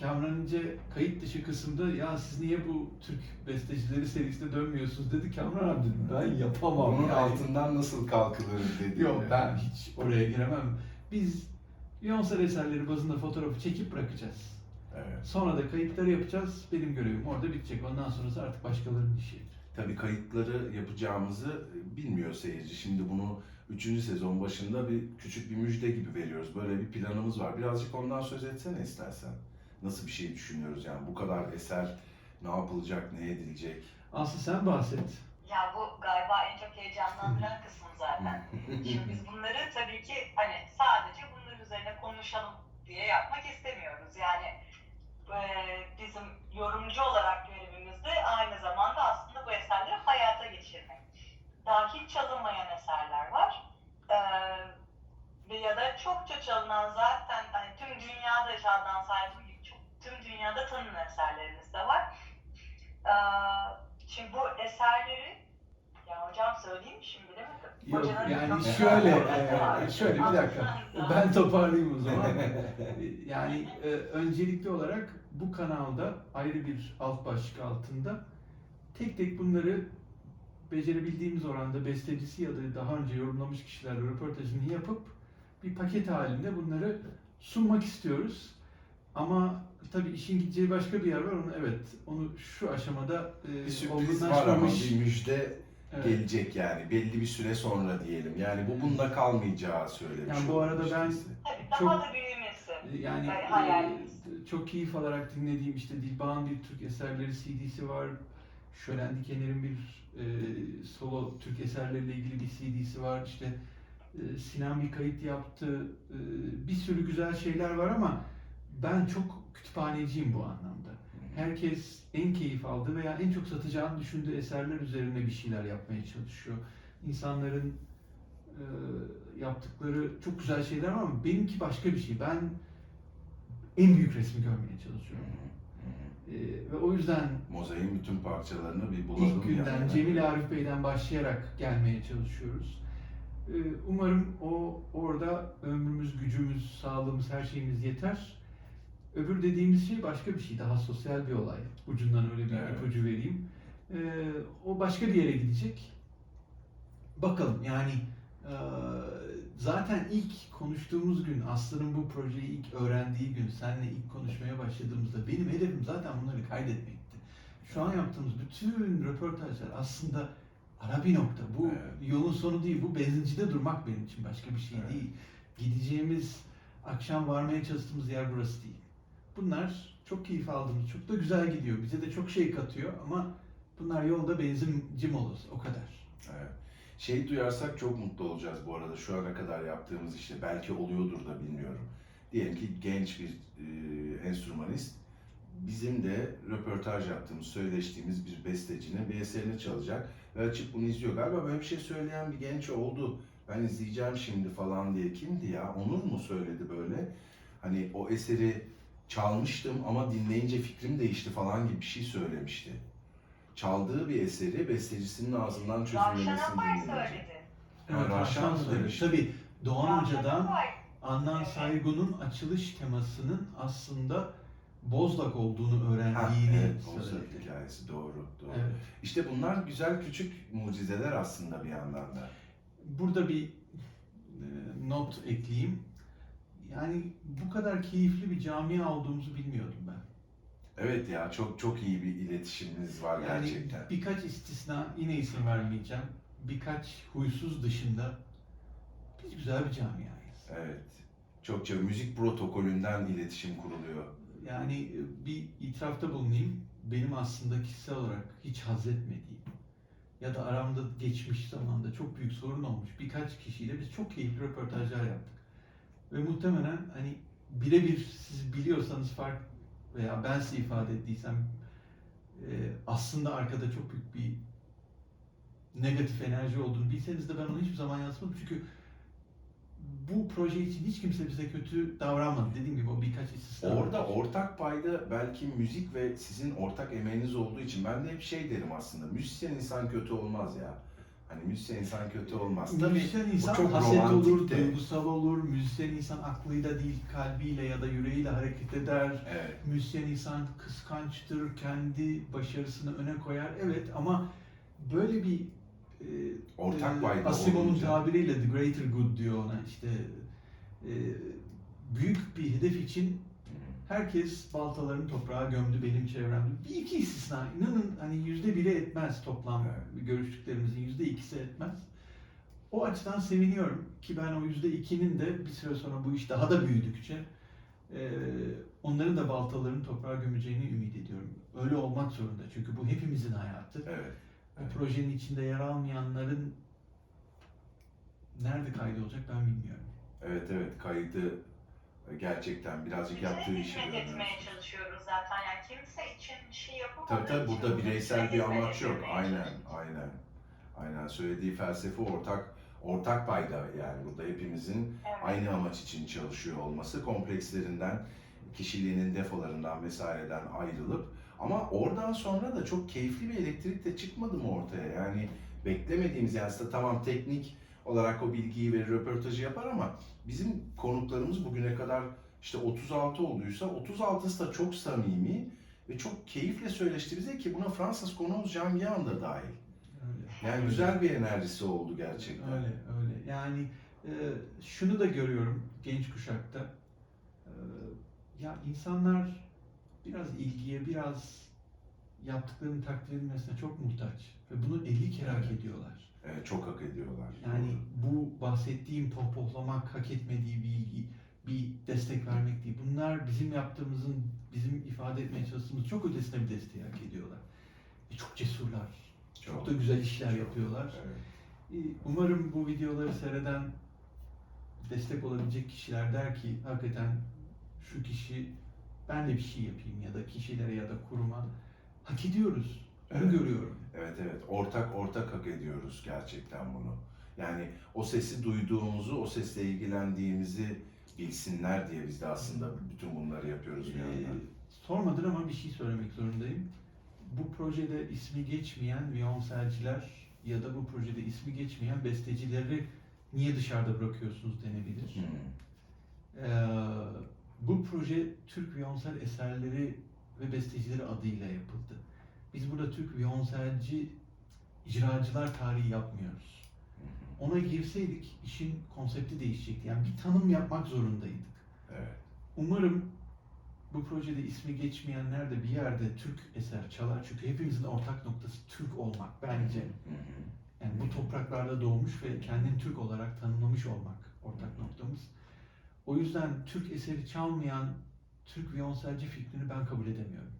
S3: Kamran İnce kayıt dışı kısımda ya siz niye bu Türk bestecileri serisine dönmüyorsunuz dedi. Kamran abi dedi ben yapamam.
S1: Bunun
S3: yani.
S1: altından nasıl kalkılır dedi.
S3: Yok ben hiç oraya giremem. Biz Beyoncé eserleri bazında fotoğrafı çekip bırakacağız.
S1: Evet.
S3: Sonra da kayıtları yapacağız. Benim görevim orada bitecek. Ondan sonrası artık başkalarının işi.
S1: Tabii kayıtları yapacağımızı bilmiyor seyirci. Şimdi bunu 3. sezon başında küçük bir müjde gibi veriyoruz. Böyle bir planımız var. Birazcık ondan söz etsene istersen. Nasıl bir şey düşünüyoruz yani? Bu kadar eser ne yapılacak, ne edilecek?
S3: Aslı sen bahset.
S2: Ya bu galiba en çok heyecanlandıran kısım zaten. Şimdi biz bunları tabii ki hani sadece bunların üzerine konuşalım diye yapmak istemiyoruz. Yani bizim yorumcu olarak görevimiz de aynı zamanda aslında bu eserleri hayata geçirmek. Daha hiç çalınmayan eserler var. Ya da çokça çalınan zaten hani tüm dünyada Şadan Saygun gibi tüm dünyada tanınan eserlerimiz de var. Şimdi bu eserleri ya hocam söyleyeyim mi şimdi değil mi?
S3: Yok
S2: Hocanın
S3: yani
S2: çok-
S3: şöyle bir dakika.
S2: Aslında-
S3: Ben toparlayayım o zaman. Yani öncelikli olarak bu kanalda ayrı bir alt başlık altında tek tek bunları becerebildiğimiz oranda bestecisi ya da daha önce yorumlamış kişilerle röportajını yapıp bir paket halinde bunları sunmak istiyoruz. Ama tabii işin gideceği başka bir yer var. Onu şu aşamada
S1: Bir sürpriz var ama
S3: olgunlaşmamış.
S1: bir müjde
S3: Evet.
S1: gelecek yani. Belli bir süre sonra diyelim. Yani bu bunda kalmayacağı söylemiş.
S3: Yani bu arada
S1: olmuş
S3: ben-
S1: birisi.
S2: Tabii daha
S3: Çok-
S2: da büyümesi.
S3: Yani
S2: hayalimiz.
S3: çok keyif alarak dinlediğim işte Dilbağ'ın bir Türk eserleri CD'si var. Şölen Dikener'in bir solo Türk eserleriyle ilgili bir CD'si var. İşte Sinan bir kayıt yaptı. Bir sürü güzel şeyler var ama ben çok kütüphaneciyim bu anlamda. Herkes en keyif aldığı veya en çok satacağını düşündüğü eserler üzerine bir şeyler yapmaya çalışıyor. İnsanların yaptıkları çok güzel şeyler var ama benimki başka bir şey. Ben en büyük resmi görmeye çalışıyorum. Ve o yüzden
S1: Mozaiğin bütün parçalarını bir bulalım.
S3: ilk günden
S1: yani.
S3: Cemil Arif Bey'den başlayarak gelmeye çalışıyoruz. Umarım orada ömrümüz, gücümüz, sağlığımız, her şeyimiz yeter. Öbür dediğimiz şey başka bir şey, daha sosyal bir olay. Ucundan öyle bir
S1: Evet.
S3: ipucu vereyim. O başka bir yere gidecek. Bakalım yani zaten ilk konuştuğumuz gün, Aslı'nın bu projeyi ilk öğrendiği gün, seninle ilk konuşmaya başladığımızda benim hedefim zaten bunları kaydetmekti. Şu an yaptığımız bütün röportajlar aslında ara bir nokta. Bu
S1: Evet.
S3: yolun sonu değil, bu benzincide durmak benim için başka bir şey
S1: Evet.
S3: değil. Gideceğimiz, akşam varmaya çalıştığımız yer burası değil. Bunlar çok keyif aldığımız, çok da güzel gidiyor. Bize de çok şey katıyor ama bunlar yolda benzinci molası, o kadar.
S1: Evet. Şey duyarsak çok mutlu olacağız bu arada. Şu ana kadar yaptığımız işte belki oluyordur da bilmiyorum. Diyelim ki genç bir enstrümanist bizim de röportaj yaptığımız, söyleştiğimiz bir bestecinin bir eserini çalacak ve açıp bunu izliyor. Galiba böyle bir şey söyleyen bir genç oldu. Ben izleyeceğim şimdi falan diye. Kimdi ya? Onur mu söyledi böyle? Hani o eseri çalmıştım ama dinleyince fikrim değişti falan gibi bir şey söylemişti. Çaldığı bir eseri bestecisinin ağzından
S2: Ravşan
S1: çözümlemesini
S2: Apay
S1: dinleyince.
S2: söyledi.
S3: Evet,
S1: Raşan mı
S3: söyledi.
S1: demiş?
S3: Tabii Doğan
S2: Ravşan
S3: Hoca'dan
S2: Apay.
S3: Adnan
S2: Evet.
S3: Saygun'un açılış temasının aslında Bozlak olduğunu
S1: Ha,
S3: öğrendiğini
S1: evet, Bozlak
S3: söyledi.
S1: hikayesi doğru.
S3: Evet.
S1: İşte bunlar güzel küçük mucizeler aslında bir yandan da.
S3: Burada bir not ekleyeyim. Yani bu kadar keyifli bir camia olduğumuzu bilmiyordum ben.
S1: Evet ya çok iyi bir iletişimimiz var
S3: Yani
S1: gerçekten.
S3: birkaç istisna, yine isim vermeyeceğim. Birkaç huysuz dışında biz güzel bir camiayız.
S1: Evet. Çokça müzik protokolünden iletişim kuruluyor.
S3: Yani bir itirafta bulunayım. Benim aslında kişisel olarak hiç haz etmediğim ya da aramda geçmiş zamanda çok büyük sorun olmuş birkaç kişiyle biz çok keyifli röportajlar yaptık. Ve muhtemelen hani birebir siz biliyorsanız fark veya ben size ifade ettiysem aslında arkada çok büyük bir negatif enerji olduğunu bilseniz de ben onu hiçbir zaman yansıtmadım. Çünkü bu proje için hiç kimse bize kötü davranmadı. Dediğim gibi o birkaç istisna var.
S1: Orada ortak payda belki müzik ve sizin ortak emeğiniz olduğu için ben de hep şey derim aslında. Müzisyen insan kötü olmaz ya. Hani müzisyen insan kötü olmaz. Tabii
S3: Müzisyen insan
S1: çok
S3: haset olur,
S1: romantik de.
S3: duygusal olur. Müzisyen insan aklıyla değil kalbiyle ya da yüreğiyle hareket eder.
S1: Evet.
S3: Müzisyen insan kıskançtır, kendi başarısını öne koyar. Evet ama böyle bir
S1: Ortak payda
S3: Asimov'un
S1: olunca.
S3: tabiriyle the greater good diyor ona işte büyük bir hedef için Herkes baltalarını toprağa gömdü benim çevremde. Bir iki istisna. İnanın hani %1'i etmez toplam görüştüklerimizin %2'si etmez. O açıdan seviniyorum ki ben o %2'nin de bir süre sonra bu iş daha da büyüdükçe onların da baltalarını toprağa gömeceğini ümit ediyorum. Öyle olmak zorunda çünkü bu hepimizin hayatı.
S1: Evet.
S3: Bu projenin içinde yer almayanların nerede kaydı olacak ben bilmiyorum.
S1: Evet, evet, kaydı gerçekten birazcık yaptığı işi
S2: hizmet
S1: görüyoruz.
S2: etmeye çalışıyoruz zaten. Yani kimse için bir şey yapamadığı
S1: Tabii tabii,
S2: için
S1: burada bireysel bir
S2: hizmet
S1: amaç yok.
S2: etmeye
S1: Aynen,
S2: çalışıyoruz.
S1: aynen. Aynen, söylediği felsefe ortak payda, yani burada hepimizin
S2: Evet.
S1: aynı amaç için çalışıyor olması, komplekslerinden, kişiliğinin defolarından vesaireden ayrılıp, ama oradan sonra da çok keyifli bir elektrik de çıkmadı mı ortaya? Yani beklemediğimiz, yani aslında tamam teknik olarak o bilgiyi verir, röportajı yapar ama bizim konuklarımız bugüne kadar işte 36 olduysa 36'sı da çok samimi ve çok keyifle söyleşti bize, ki buna Fransız konuğumuz Jean Guillain da dahil.
S3: Öyle.
S1: Yani güzel bir enerjisi oldu gerçekten.
S3: Öyle. Yani şunu da görüyorum genç kuşakta. Ya insanlar biraz ilgiye, biraz yaptıklarının takdir edilmesine çok muhtaç. Ve bunu 50 kere hak ediyorlar.
S1: Evet, çok hak ediyorlar.
S3: Yani bu bahsettiğim pohpohlamak, hak etmediği bir ilgi, bir destek vermek değil. Bunlar bizim yaptığımızın, bizim ifade etmeye çalıştığımız çok ötesine bir desteği hak ediyorlar. Ve çok cesurlar. Çok da güzel işler yapıyorlar.
S1: Evet.
S3: Umarım bu videoları seyreden destek olabilecek kişiler der ki hakikaten şu kişi, ben de bir şey yapayım ya da kişilere ya da kuruma hak ediyoruz. Onu
S1: Evet.
S3: görüyorum.
S1: Evet, evet. Ortak hak ediyoruz gerçekten bunu. Yani o sesi duyduğumuzu, o sesle ilgilendiğimizi bilsinler diye biz de aslında bütün bunları yapıyoruz bir yandan.
S3: Sormadın ama bir şey söylemek zorundayım. Bu projede ismi geçmeyen violonselciler ya da bu projede ismi geçmeyen bestecileri niye dışarıda bırakıyorsunuz denebilir. Bu proje Türk violonsel eserleri ve bestecileri adıyla yapıldı. Biz burada Türk violonselci icracılar tarihi yapmıyoruz. Ona girseydik işin konsepti değişecekti. Yani bir tanım yapmak zorundaydık.
S1: Evet.
S3: Umarım bu projede ismi geçmeyenler de bir yerde Türk eser çalar. Çünkü hepimizin ortak noktası Türk olmak bence. Yani bu topraklarda doğmuş ve kendini Türk olarak tanımlamış olmak ortak noktamız. O yüzden Türk eseri çalmayan Türk violonselci fikrini ben kabul edemiyorum.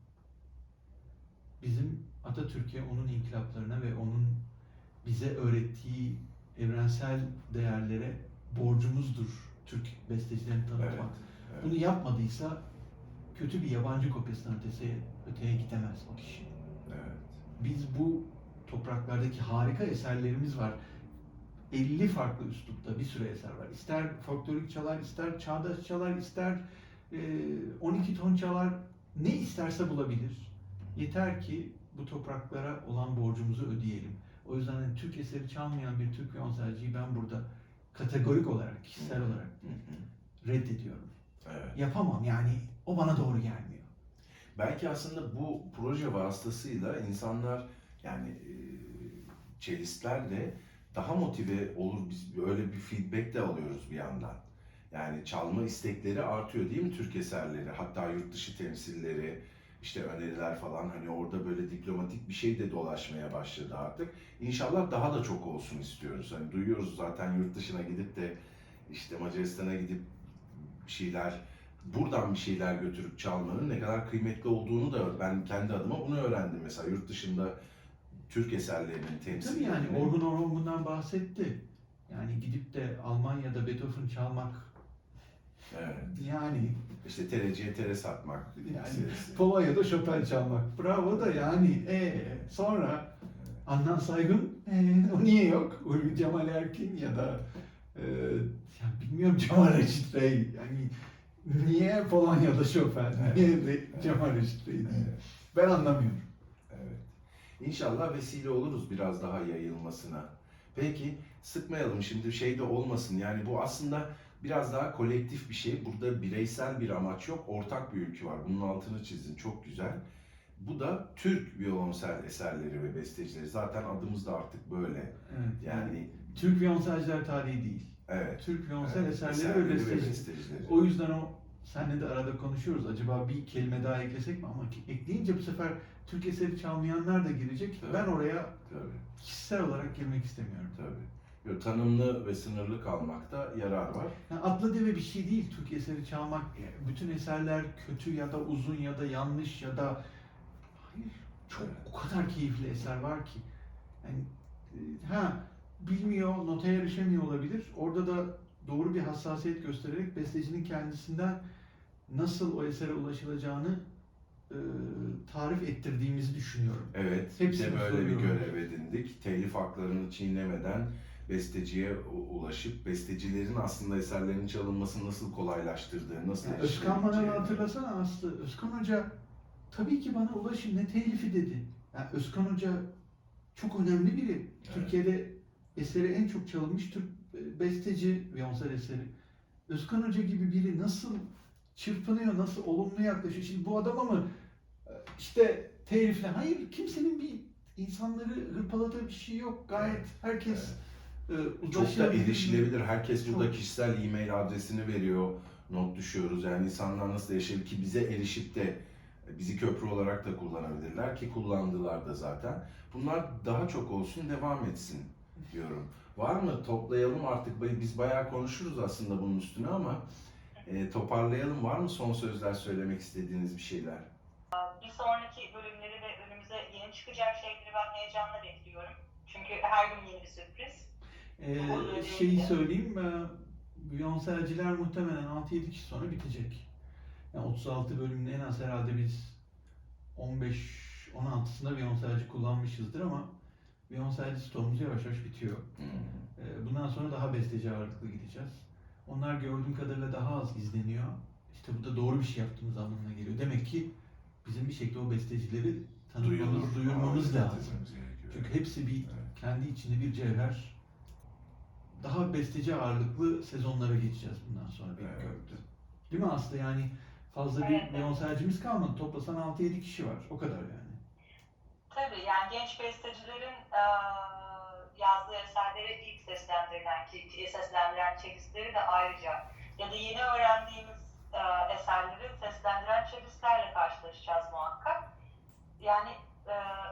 S3: Bizim Atatürk'e, onun inkılaplarına ve onun bize öğrettiği evrensel değerlere borcumuzdur Türk bestecilerini tanıtmak.
S1: Evet.
S3: Bunu yapmadıysa kötü bir yabancı kopyasından öteye gidemez o kişi.
S1: Evet.
S3: Biz bu topraklardaki harika eserlerimiz var. 50 farklı üslupta bir sürü eser var. İster folklorik çalar, ister çağdaş çalar, ister 12 ton çalar, ne isterse bulabilir. Yeter ki bu topraklara olan borcumuzu ödeyelim. O yüzden yani Türk eseri çalmayan bir Türk violonselciyi ben burada kategorik olarak, kişisel olarak reddediyorum.
S1: Evet.
S3: Yapamam yani, o bana doğru gelmiyor.
S1: Belki aslında bu proje vasıtasıyla insanlar, yani cellistler de daha motive olur, biz öyle bir feedback de alıyoruz bir yandan. Yani çalma istekleri artıyor değil mi, Türk eserleri, hatta yurt dışı temsilleri, işte öneriler falan, hani orada böyle diplomatik bir şey de dolaşmaya başladı artık. İnşallah daha da çok olsun istiyoruz. Hani duyuyoruz zaten, yurt dışına gidip de işte Macaristan'a gidip bir şeyler, buradan bir şeyler götürüp çalmanın ne kadar kıymetli olduğunu da ben kendi adıma bunu öğrendim. Mesela yurt dışında Türk eserlerinin
S3: Tabii
S1: temsilini.
S3: yani Orhun bundan bahsetti. Yani gidip de Almanya'da Beethoven çalmak,
S1: Evet.
S3: yani
S1: İşte tereciye tere satmak
S3: yani
S1: meselesi.
S3: Polonya'da Chopin çalmak. Bravo da yani sonra Adnan Saygın o niye yok? Ulvi Cemal Erkin ya da ya bilmiyorum Cemal Reşit Rey. Yani niye Polonya'da Chopin? Niye Cemal Reşit Rey değil?
S1: Evet.
S3: Ben anlamıyorum.
S1: Evet. İnşallah vesile oluruz biraz daha yayılmasına. Peki, sıkmayalım şimdi, şey de olmasın. Yani bu aslında biraz daha kolektif bir şey. Burada bireysel bir amaç yok. Ortak bir ülke var. Bunun altını çizdin. Çok güzel. Bu da Türk violonsel eserleri ve bestecileri. Zaten adımız da artık böyle.
S3: Evet,
S1: Yani
S3: Türk violonselciler tarihi değil.
S1: evet.
S3: Türk violonsel
S1: Evet,
S3: eserleri ve bestecileri.
S1: bestecileri.
S3: O yüzden o senle de arada konuşuyoruz. Acaba bir kelime daha eklesek mi? Ama ekleyince bu sefer Türk eseri çalmayanlar da girecek.
S1: Tabii.
S3: Ben oraya
S1: Tabii.
S3: kişisel olarak girmek istemiyorum.
S1: Tabii. Yo, tanımlı ve sınırlı kalmakta yarar var.
S3: Yani atlı deve bir şey değil Türk eseri çalmak. Bütün eserler kötü ya da uzun ya da yanlış ya da hayır. Çok o kadar keyifli eser var ki. Yani bilmiyor, notaya erişemiyor olabilir. Orada da doğru bir hassasiyet göstererek bestecinin kendisinden nasıl o esere ulaşılacağını tarif ettirdiğimizi düşünüyorum.
S1: Evet,
S3: Hepsini
S1: bir de böyle bir
S3: soruyorum.
S1: görev edindik. Telif haklarını çiğnemeden besteciye ulaşıp bestecilerin aslında eserlerinin çalınmasını nasıl kolaylaştırdığı, nasıl
S3: Yani Özkan bana
S1: erişilebileceğini.
S3: hatırlasana Aslı. Özkan Hoca tabii ki bana ulaşın ne telifi dedi. Yani Özkan Hoca çok önemli biri.
S1: Evet.
S3: Türkiye'de eseri en çok çalınmış Türk besteci Violonsel eseri. Özkan Hoca gibi biri nasıl çırpınıyor, nasıl olumlu yaklaşıyor. Şimdi bu adama mı işte telifle, hayır kimsenin bir insanları hırpaladığı bir şey yok. Gayet
S1: Evet,
S3: herkes
S1: Çok da
S3: ulaşabilir.
S1: erişilebilir. Herkes burada
S3: Çok.
S1: kişisel e-mail adresini veriyor, not düşüyoruz. Yani insanlar nasıl erişebilir ki bize erişip de bizi köprü olarak da kullanabilirler ki kullandılar da zaten. Bunlar daha çok olsun, devam etsin diyorum. Var mı? Toplayalım artık. Biz bayağı konuşuruz aslında bunun üstüne ama toparlayalım. Var mı son sözler söylemek istediğiniz bir şeyler?
S2: Bir sonraki bölümleri ve önümüze yeni çıkacak şeyleri ben heyecanla bekliyorum. Çünkü her gün yeni bir sürpriz.
S3: Şeyi söyleyeyim, Violonselciler muhtemelen 6-7 kişi sonra bitecek. Yani 36 bölümün en az herhalde biz 15-16'sında violonselci kullanmışızdır ama violonselci stoğumuz yavaş yavaş bitiyor. Bundan sonra daha besteci ağırlıklı gideceğiz. Onlar gördüğüm kadarıyla daha az izleniyor. İşte bu da doğru bir şey yaptığımız anlamına geliyor. Demek ki bizim bir şekilde o bestecileri tanıtmamız, duyurmamız lazım. Çünkü hepsi bir kendi içinde bir cevher. Daha besteci ağırlıklı sezonlara geçeceğiz bundan sonra benim
S1: Evet.
S3: gördüğüm. Değil mi Aslı? Yani fazla bir
S2: Evet.
S3: violonselcimiz kalmadı. Toplasan 6-7 kişi var. O kadar yani.
S2: Tabii yani genç bestecilerin yazdığı eserleri ilk seslendiren çelistleri de ayrıca ya da yeni öğrendiğimiz eserleri seslendiren çelistlerle karşılaşacağız muhakkak. Yani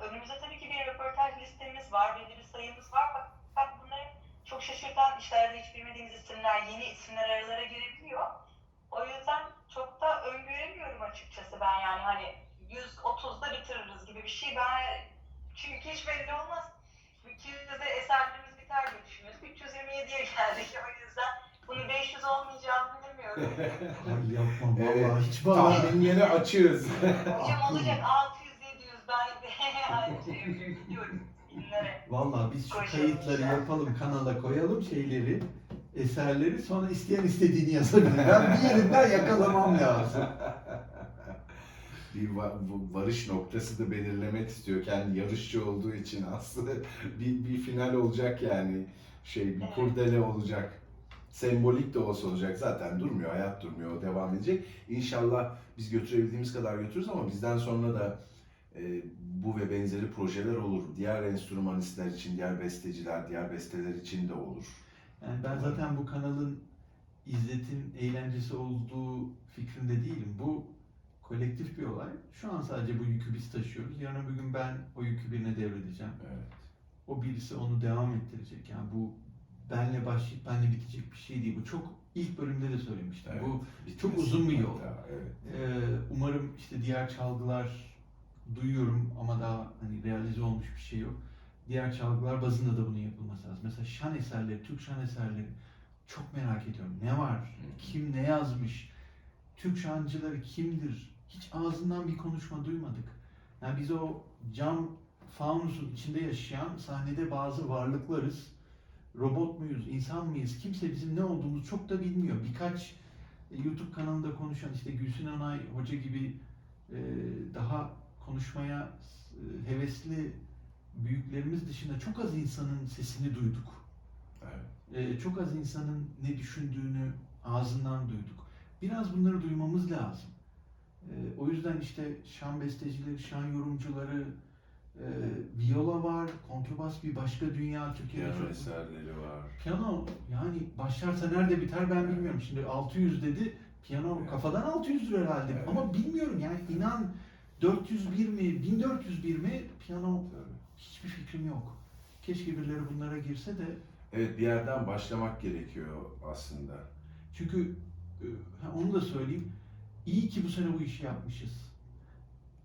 S2: önümüzde tabii ki bir röportaj listemiz var, belli bir sayımız var fakat bunların çok şaşırtan işlerde hiç bilmediğimiz isimler, yeni isimler aralara girebiliyor. O yüzden çok da öngöremiyorum açıkçası ben yani hani 130'da bitiririz gibi bir şey ben çünkü hiç belli olmaz. 200'de eserlerimiz biter diye düşünüyoruz. 327'ye geldik o yüzden bunu 500 olmayacağını bilemiyorum.
S3: Ay yapma vallahi
S1: Evet,
S3: hiç bana.
S1: tahminleri açığız.
S2: Hocam olacak 600-700 ben biliyorum binlere.
S3: Vallahi biz şu
S2: Koşalım
S3: kayıtları
S2: işte.
S3: yapalım, kanala koyalım şeyleri, eserleri, sonra isteyen istediğini yazabilir. Ben bir yerinden yakalamam lazım.
S1: Bir varış noktası da belirlemek istiyor kendi yarışçı olduğu için aslında bir final olacak yani bir kurdele olacak. Sembolik de olsa olacak. Zaten durmuyor, hayat durmuyor, o devam edecek. İnşallah biz götürebildiğimiz kadar götürürüz ama bizden sonra da bu ve benzeri projeler olur. Diğer enstrümanistler için, diğer besteciler, diğer besteler için de olur.
S3: Yani ben zaten bu kanalın izletin, eğlencesi olduğu fikrinde değilim. Bu kolektif bir olay. Şu an sadece bu yükü biz taşıyoruz. Yarın öbür gün ben o yükü birine devredeceğim.
S1: Evet.
S3: O birisi onu devam ettirecek. Yani bu benle başlayıp benle bitecek bir şey değil. Bu çok ilk bölümde de söylemiştim.
S1: Evet.
S3: Bu
S1: Bitmesi
S3: çok uzun bir yol.
S1: hatta, evet.
S3: Umarım işte diğer çalgılar duyuyorum ama daha hani realize olmuş bir şey yok. Diğer çalgılar bazında da bunun yapılması lazım. Mesela şan eserleri, Türk şan eserleri çok merak ediyorum. Ne var? Kim ne yazmış? Türk şancıları kimdir? Hiç ağzından bir konuşma duymadık. Yani biz o cam faunusun içinde yaşayan sahnede bazı varlıklarız. Robot muyuz, insan mıyız? Kimse bizim ne olduğumuzu çok da bilmiyor. Birkaç YouTube kanalında konuşan işte Gülsün Onay Hoca gibi daha konuşmaya hevesli büyüklerimiz dışında çok az insanın sesini duyduk.
S1: Evet.
S3: Çok az insanın ne düşündüğünü ağzından duyduk. Biraz bunları duymamız lazım. O yüzden işte şan bestecileri, şan yorumcuları, viola var, kontrbas bir başka dünya. Türkiye'de
S1: Piyano
S3: çok...
S1: eserleri var.
S3: Piyano yani başlarsa nerede biter ben bilmiyorum. Şimdi 600 dedi, Piyano
S1: Evet.
S3: kafadan 600 lira herhalde.
S1: Evet.
S3: Ama bilmiyorum yani, inan 401 mi, 1401 mi piyano,
S1: Tabii.
S3: hiçbir fikrim yok. Keşke birileri bunlara girse de,
S1: Evet, bir yerden başlamak gerekiyor aslında.
S3: çünkü onu da söyleyeyim. İyi ki bu sene bu işi yapmışız.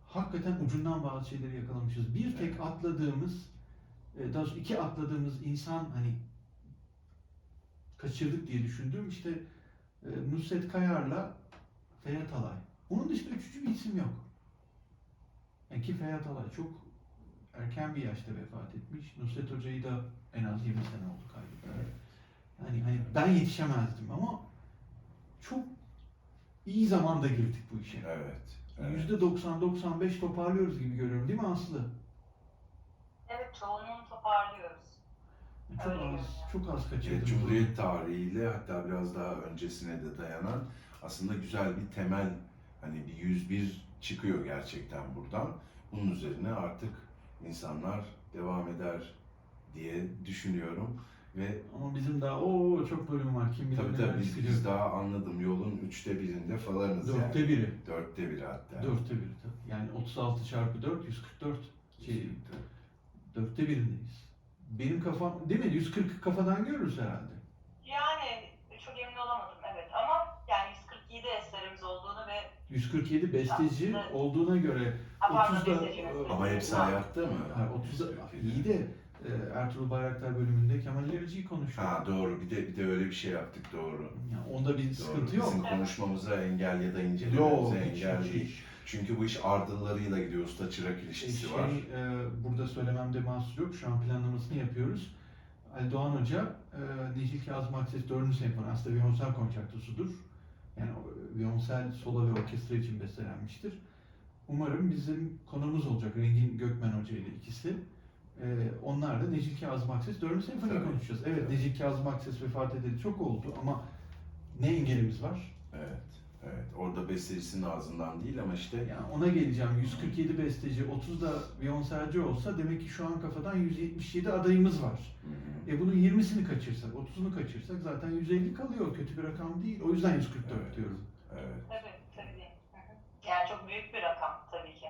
S3: Hakikaten ucundan bazı şeyleri yakalamışız. Bir tek
S1: Evet.
S3: atladığımız, daha doğrusu iki atladığımız insan hani kaçırdık diye düşündüğüm işte Nusret Kayar'la Ferhat Alay. Onun dışında üçüncü bir isim yok. Yani ki Ferhat Alay çok erken bir yaşta vefat etmiş. Nusret Hoca'yı da en az 20 sene oldu kaybetmeli.
S1: Evet.
S3: Yani hani ben yetişemezdim ama çok iyi zamanda girdik bu işe.
S1: Evet. Evet.
S3: %90-95 toparlıyoruz gibi görüyorum, değil mi Aslı?
S2: Evet, çoğunluğunu toparlıyoruz.
S3: Çok
S2: Öyle
S3: az,
S2: görünüyor.
S3: çok az
S1: Evet,
S3: kaçırdık.
S1: Cumhuriyet tarihiyle hatta biraz daha öncesine de dayanan aslında güzel bir temel, hani bir 101 çıkıyor gerçekten buradan. Bunun üzerine artık insanlar devam eder diye düşünüyorum ve
S3: Ama bizim daha çok bölüm var. Kim bilir
S1: tabii
S3: neler
S1: tabii biz
S3: çıkacak.
S1: daha anladım yolun 1/3'inde falanız yani.
S3: 1/4'i.
S1: 1/4 hatta.
S3: 1/4 tabii. Yani 36 çarpı 4, 144. Şey, 1/4'indeyiz. Benim kafam, değil mi? 140 kafadan görürüz herhalde.
S2: Yani çok emin olamadım, evet, ama yani 147 eserimiz olduğunu ve
S3: 147 besteci
S2: Aslında-
S3: olduğuna göre
S2: pardon,
S3: 30'da
S2: bestecimiz.
S1: Ama hepsi hayatta mı?
S3: Hayır, 30'da iyi de Ertuğrul Bayraktar bölümünde Kemal İlerici'yi konuşuyor.
S1: Ha doğru, bir de öyle bir şey yaptık, doğru.
S3: Yani onda bir sıkıntı
S1: Doğru.
S3: yok.
S1: Bizim konuşmamıza engel ya da
S3: Yok,
S1: incelememize
S3: hiç,
S1: engel
S3: hiç,
S1: değil.
S3: hiç.
S1: Çünkü bu iş ardıllarıyla gidiyor, usta çırak ilişkisi var.
S3: Burada söylememde mahsur yok. Şu an planlamasını yapıyoruz. Ali Doğan Hoca, Necil Kazım Akses 4. Senfoni aslında viyonsel konçertosudur. Yani viyonsel solo ve orkestra için bestelenmiştir. Umarım bizim konuğumuz olacak Rengin Gökmen Hoca ile ikisi. Onlar da Necil Kazım Akses 4. Senfoni
S1: Tabii.
S3: konuşacağız. Evet,
S1: Tabii.
S3: Necil Kazım Akses vefat edeli çok oldu ama ne engelimiz var?
S1: Evet, evet. Orada bestecisinin ağzından değil ama işte
S3: Yani ona geleceğim. 147 besteci, 30 da viyonselci olsa demek ki şu an kafadan 177 adayımız var.
S1: hı hı.
S3: Bunun 20'sini kaçırsak, 30'unu kaçırsak zaten 150 kalıyor. Kötü bir rakam değil. O yüzden 144
S1: Evet.
S3: diyorum.
S2: Tabii, tabii. Hı hı. Yani çok büyük bir rakam tabii ki.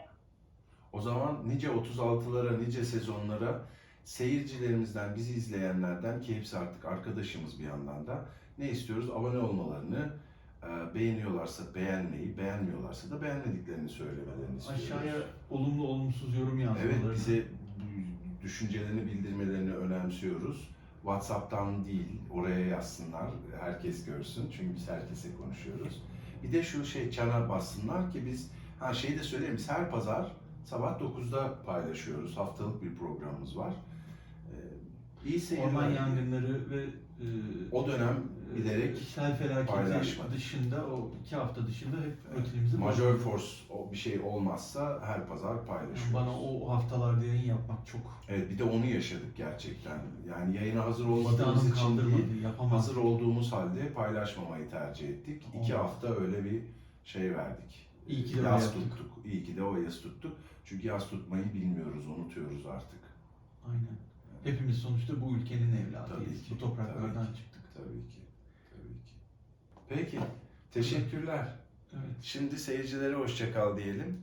S1: O zaman nice 36'lara, nice sezonlara seyircilerimizden, bizi izleyenlerden ki hepsi artık arkadaşımız bir yandan da ne istiyoruz? Abone olmalarını, beğeniyorlarsa beğenmeyi, beğenmiyorlarsa da beğenmediklerini söylemelerini istiyoruz.
S3: Aşağıya olumlu olumsuz yorum yazmaları.
S1: Evet, bize bu düşüncelerini bildirmelerini önemsiyoruz. WhatsApp'tan değil, oraya yazsınlar, herkes görsün. Çünkü biz herkese konuşuyoruz. Bir de şu çana bassınlar ki biz, şeyi de söyleyeyim, biz her pazar sabah 9'da paylaşıyoruz. Haftalık bir programımız var. İyi seyirler.
S3: Orman yangınları ve
S1: O dönem bilerek
S3: sel felaketi
S1: paylaşmadık.
S3: dışında, o 2 hafta dışında hep rutinimizi
S1: Major
S3: bozmadık.
S1: Force o bir şey olmazsa her pazar paylaşıyoruz.
S3: Bana o haftalarda yayın yapmak çok
S1: Evet, bir de onu yaşadık gerçekten. Yani yayına hazır olmadığımız
S3: vicdanım
S1: için
S3: kaldırmadı,
S1: değil,
S3: yapamam.
S1: hazır olduğumuz halde paylaşmamayı tercih ettik. 2
S3: Olmaz.
S1: hafta öyle bir verdik.
S3: İyi ki de
S1: yaz
S3: öyle yaptık.
S1: tuttuk. İyi ki de o yaz tuttuk. Çünkü yaz tutmayı bilmiyoruz, unutuyoruz artık.
S3: Aynen. Hepimiz sonuçta bu ülkenin evladıyız.
S1: Tabii ki,
S3: Bu topraklardan
S1: tabii ki.
S3: çıktık.
S1: Tabii ki. Tabii ki. Peki, teşekkürler.
S3: Evet.
S1: Şimdi seyircilere hoşça kal diyelim.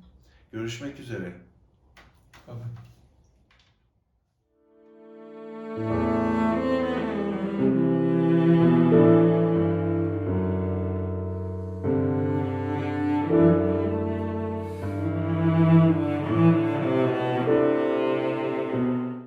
S1: Görüşmek üzere.
S3: Bye bye.